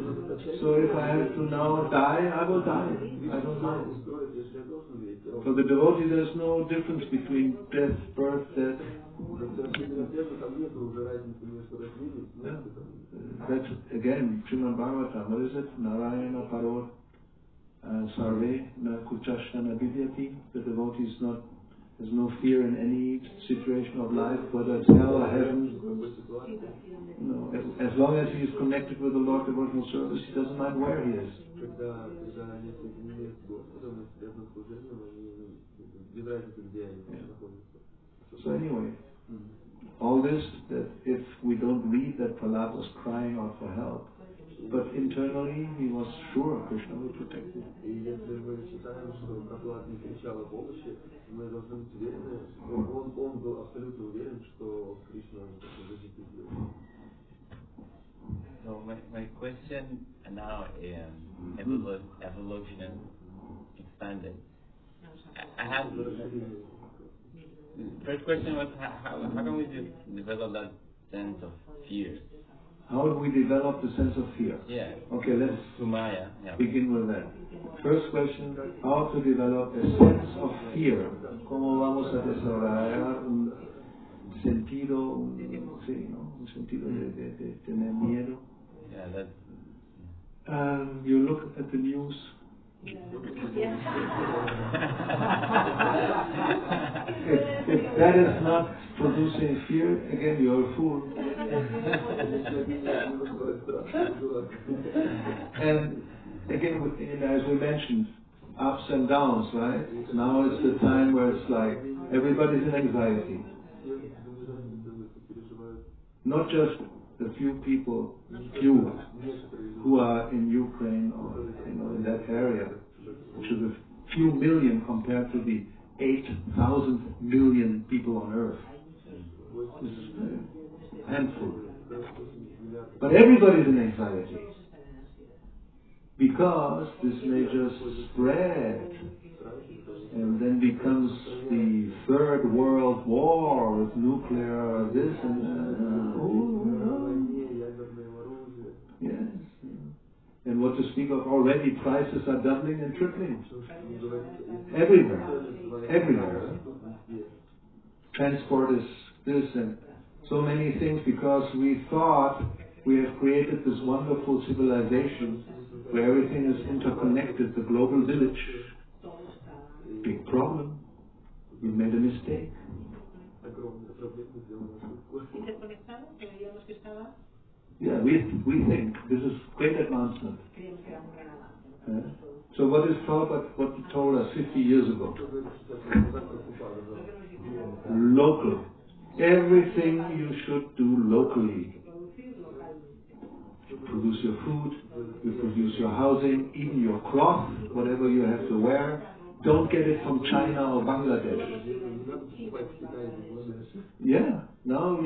So if I have to now die, I will die. I don't mind. For the devotee, there's no difference between death, birth, death. Yeah. That's again Srimad Bhagavatam. What is it? Narayana Parot Sarve Na Kuchashana Vidyati. The devotee there's no fear in any situation of life, whether it's hell or heaven. As long as he is connected with the Lord devotional service, he doesn't mind where he is. So anyway, all this, that if we don't read that Prahlad was crying out for help, but internally he was sure Krishna will protect him. So my question now is evolution expanded. I have first question was how can we develop that sense of fear? How do we develop the sense of fear? Yeah. Okay, let's Sumaya. begin with that. First question, how to develop a sense of fear. ¿Cómo vamos a desarrollar un sentido, un sentido de tener miedo? Yeah, that's... You look at the news. If that is not producing fear, again you're a fool. And again, as we mentioned, ups and downs, right? Now is the time where it's like everybody's in anxiety. Not just the few people, who are in Ukraine or in that area, which is a few million compared to the 8,000 million people on Earth. This is a handful. But everybody's in anxiety. Because this may just spread and then becomes the third world war with nuclear this and yes. And what to speak of, already prices are doubling and tripling. Everywhere. Transport is this and so many things because we thought we have created this wonderful civilization where everything is interconnected, the global village. Big problem. We made a mistake. Yeah, we think this is great advancement. So what is what he told us 50 years ago? Local. Everything you should do locally. You produce your food, you produce your housing, even your cloth, whatever you have to wear. Don't get it from China or Bangladesh. Yeah, now,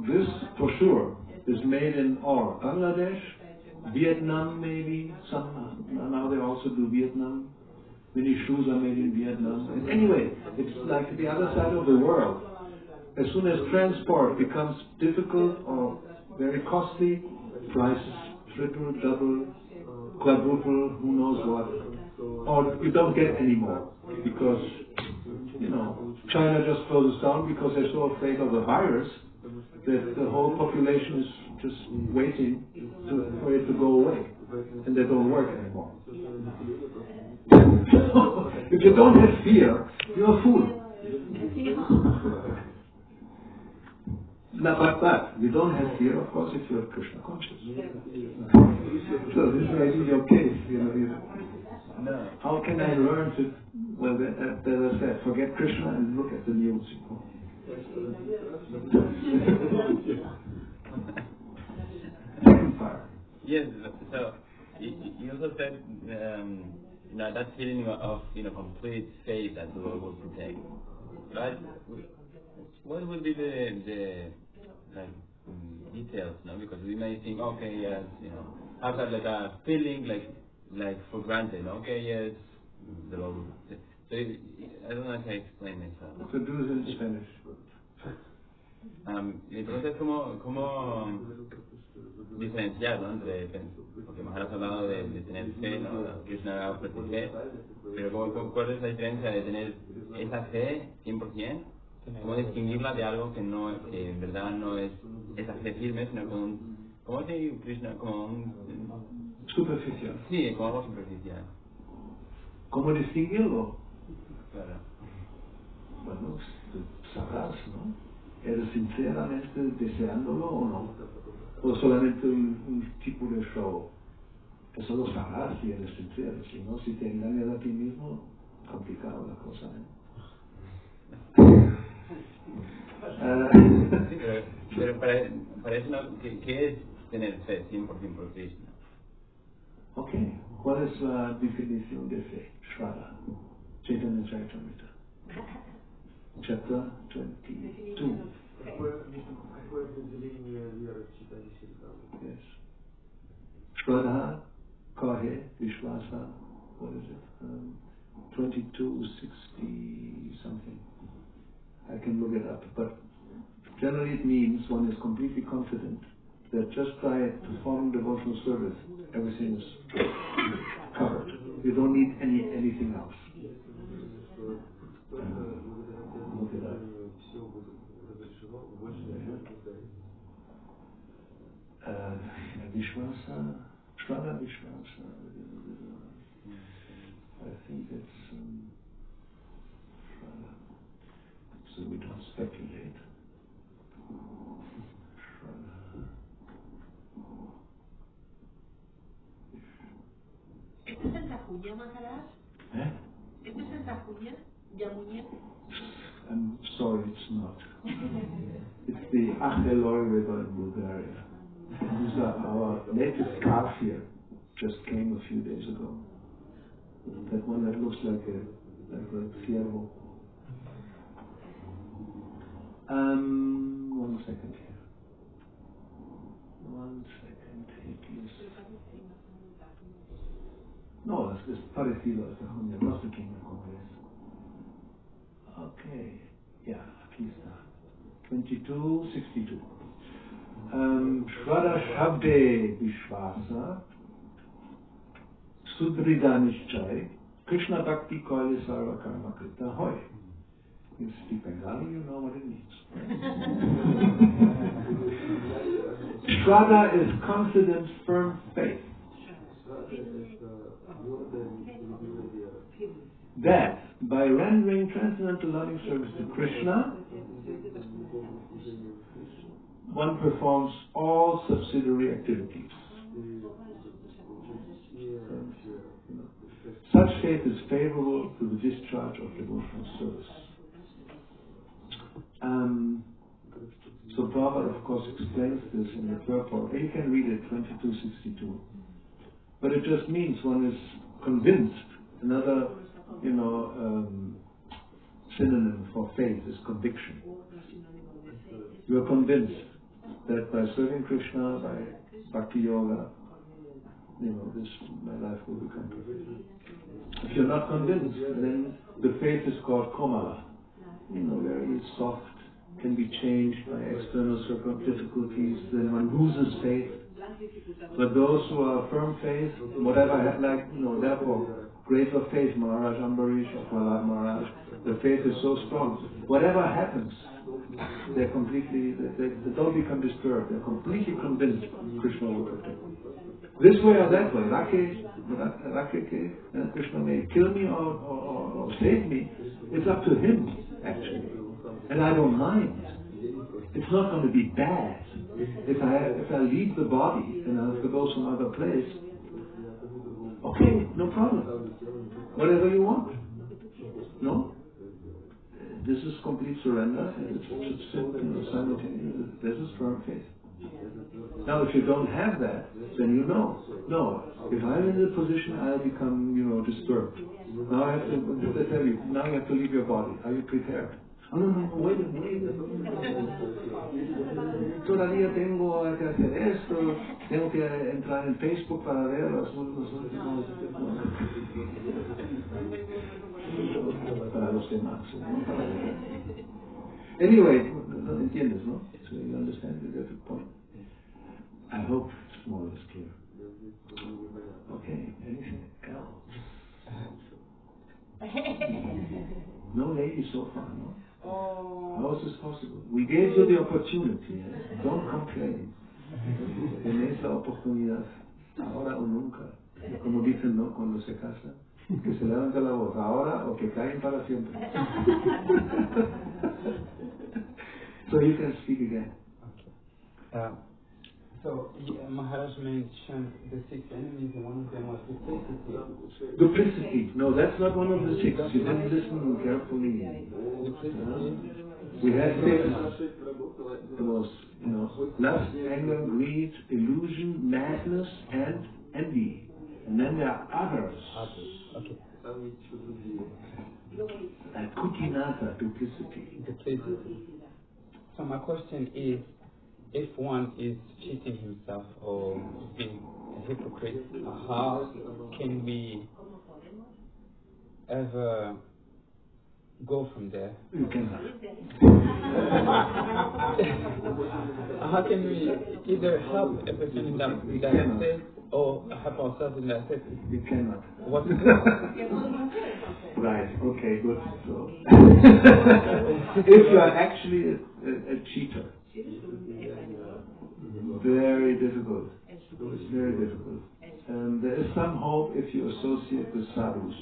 this for sure is made in Bangladesh, Vietnam maybe, now they also do Vietnam. Many shoes are made in Vietnam. And anyway, it's like the other side of the world. As soon as transport becomes difficult or very costly, prices triple, double, quadruple, who knows what. Or you don't get any more because, China just closes down because they're so afraid of the virus that the whole population is just waiting for it to go away. And they don't work anymore. If you don't have fear, you're a fool. But you don't have fear, of course, if you're Krishna conscious. So this may be your case, No. How can I learn to, well, as I said, forget Krishna and look at the news. Second part. Yes, so you also said that feeling of complete faith that the Lord will protect. Right? What would be the details? Because we may think, okay, yes, have that like a feeling like for granted. Okay, yes, the Lord will protect. So I don't know how to explain myself. So do it in Spanish. Entonces, ¿cómo diferenciar, porque más has hablado de tener fe, Krishna va a proteger, pero ¿cuál es la diferencia de tener esa fe 100%? ¿Cómo distinguirla de algo que en verdad no es esa fe firme, sino como dice Krishna, como un superficial? Sí, como algo superficial. ¿Cómo distinguirlo? Claro. Bueno, sabrás, ¿no? ¿Eres sinceramente deseándolo o no? ¿O solamente un tipo de show? Eso lo sabrás si eres sincero. Si no, si te engañas a ti mismo, complicado la cosa, Sí, pero para eso, ¿qué es tener fe 100% por Krishna? Ok, ¿cuál es la definición de fe? Shraddha, Chaitanya-charitamrita. Chapter 22. Yes. Shraddha, Kahe, Vishwasa, what is it? 2260 something. I can look it up, but generally it means one is completely confident that just by performing devotional service, everything is covered. You don't need anything else. Look it up. Vishwasa, Shraddha Vishwasa. I think it's Shraddha. So we don't speculate. ¿Este es el Tajuña, Maharaj? ¿Este es el Tajuña? ¿Yamuña? I'm sorry, it's not. It's the Acheloi River in Bulgaria. These are our latest calf here. Just came a few days ago. That one that looks like a ciervo. One second here. It is. No, es parecido, es de más pequeño como es. Okay, ya, aquí está. 2262. Shradha-shabde Vishvasa Sudrida Nishchay Krishna Bhakti Koile Sarva Karma Krita Hoy. You speak Bengali, you know what it means. Shraddha is confident, firm faith. That by rendering transcendental loving service to Krishna, one performs all subsidiary activities. Such faith is favorable to the discharge of devotional service. So Prabhupada, of course, explains this in the purport. You can read it, 2262. But it just means one is convinced. Another, synonym for faith is conviction. You are convinced that by serving Krishna, by Bhakti-yoga, my life will become perfect. If you're not convinced, then the faith is called komala. Very soft, can be changed by external difficulties, then one loses faith. But those who are firm faith, whatever, therefore, greater faith, Maharaj Ambarish or Prahlad Maharaj, the faith is so strong. Whatever happens, they're completely, they don't become disturbed, they're completely convinced Krishna will protect them. This way or that way, Krishna may kill me or save me, it's up to him, actually. And I don't mind. It's not going to be bad. If I leave the body and I have to go some other place, okay, no problem. Whatever you want. No? This is complete surrender, and it's simultaneous. This is firm faith. Now, if you don't have that, then no, if I'm in the position, I'll become, disturbed. Now I have to tell you, now you have to leave your body. Are you prepared? Oh, no, wait a minute. Todavía tengo que hacer esto, tengo que entrar en Facebook para ver los últimos para los demás. Anyway, no entiendes, ¿no? So you understand the point. I hope it's more or less clear. Okay, anything else? No lady so far, no? How is this possible? We gave you the opportunity. Don't complain. Tenéis la oportunidad, ahora o nunca. Como dicen, ¿no? Cuando se casan, que se levanta la voz, ahora o que caen para siempre. So you can speak again. Okay. So Maharaj mentioned the 6 enemies, and one of them was duplicity. Duplicity. No, that's not one of the 6. You didn't listen carefully. We had 6. It was, lust, anger, greed, illusion, madness, and envy. And then there are others. Okay. Like kutinata, duplicity. So my question is, if one is cheating himself or being a hypocrite, how can we ever go from there? You cannot. How can we either help a person in that state or help ourselves in that state? You cannot. What? Right, okay, good. So, if you are actually a cheater, very difficult. It's very difficult. There is some hope if you associate with sadhus.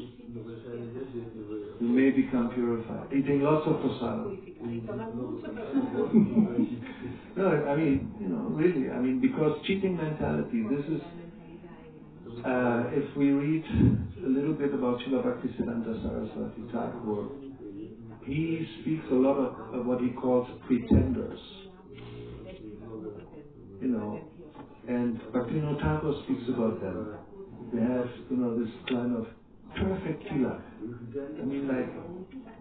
You may become purified. Eating lots of prasadam. No, I mean, really, because cheating mentality, this is, if we read a little bit about Srila Bhaktisiddhanta Saraswati Thakur, he speaks a lot of what he calls pretenders. And Bhaktivinoda Thakur speaks about them. They have, this kind of perfect tilak.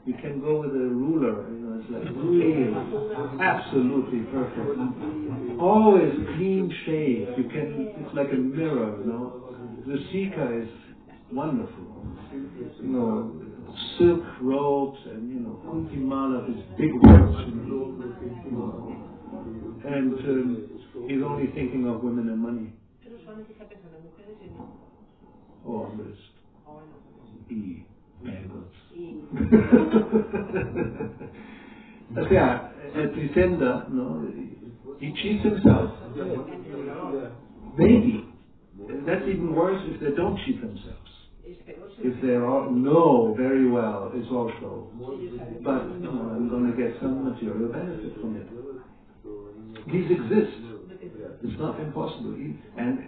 You can go with a ruler, it's like really, absolutely perfect. Always clean shave. It's like a mirror, The Sika is wonderful. Silk robes and, Kunti Mala, these big words, And he's only thinking of women and money. Oh, hombres. Y bangles. O sea, el Trisenda, he cheats himself. Maybe. That's even worse if they don't cheat themselves. If they know very well it's all show. But I'm going to get some material benefit from it. These exist. It's not impossible. And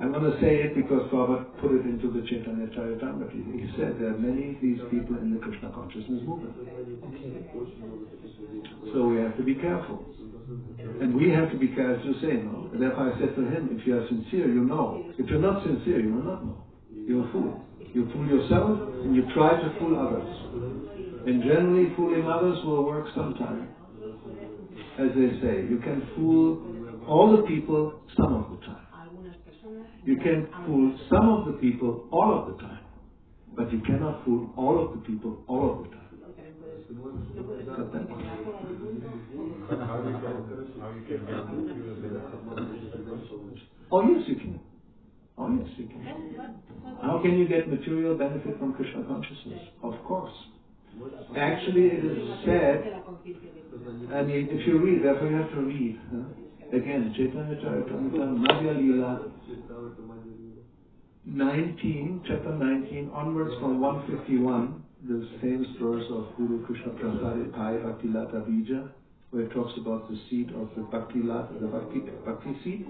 I'm going to say it because Prabhupada put it into the Chaitanya Charitamrita. He said there are many of these people in the Krishna consciousness movement. So we have to be careful. And we have to be careful to say no. And therefore I said to him, if you are sincere, you know. If you're not sincere, you will not know. You're a fool. You fool yourself and you try to fool others. And generally fooling others will work sometime. As they say, you can fool all the people some of the time. You can fool some of the people all of the time. But you cannot fool all of the people all of the time. Got that? Oh yes, you can. Oh yes, you can. How can you get material benefit from Krishna consciousness? Of course. Actually, it is said, if you read, therefore you have to read. Again, Chaitanya Charitamrita, Madhya Lila, 19, chapter 19, onwards from 151, this famous verse of Guru Krishna Prasadi Pai Bhakti Lata Bija, where it talks about the seed of the Bhakti Lata, the Bhakti seed.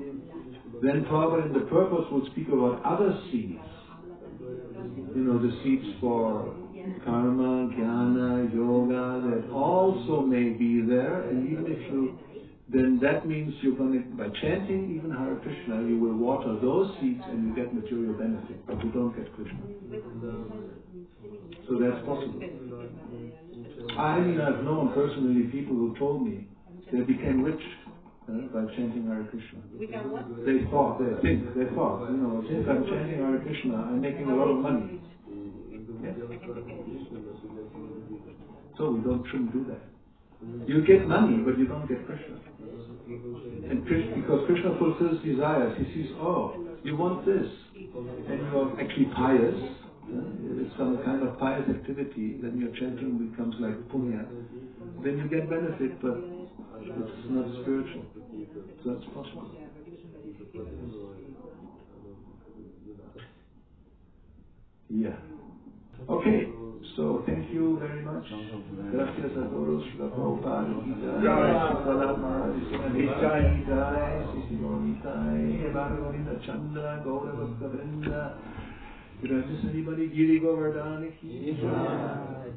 Then Prabhupada in the purpose will speak about other seeds. The seeds for karma, jnana, yoga, that also may be there, and even if then that means you're going to, by chanting even Hare Krishna, you will water those seeds and you get material benefit, but you don't get Krishna. So that's possible. I've known personally people who told me they became rich by chanting Hare Krishna. They thought, since I'm chanting Hare Krishna, I'm making a lot of money. Yes. So we shouldn't do that. You get money, but you don't get Krishna. And because Krishna fulfills desires, he sees, you want this, and you are actually pious. It's some kind of pious activity. Then your chanting becomes like punya. Then you get benefit, but it's not spiritual. So that's possible. Yeah. Okay. So thank you very much. Gracias a todos. Shila Prabhupada, Shila Maharaj, Sisi Bhagavinda Chandra, Gauravani, Gracias anybody, Giri Govardhani ki jai.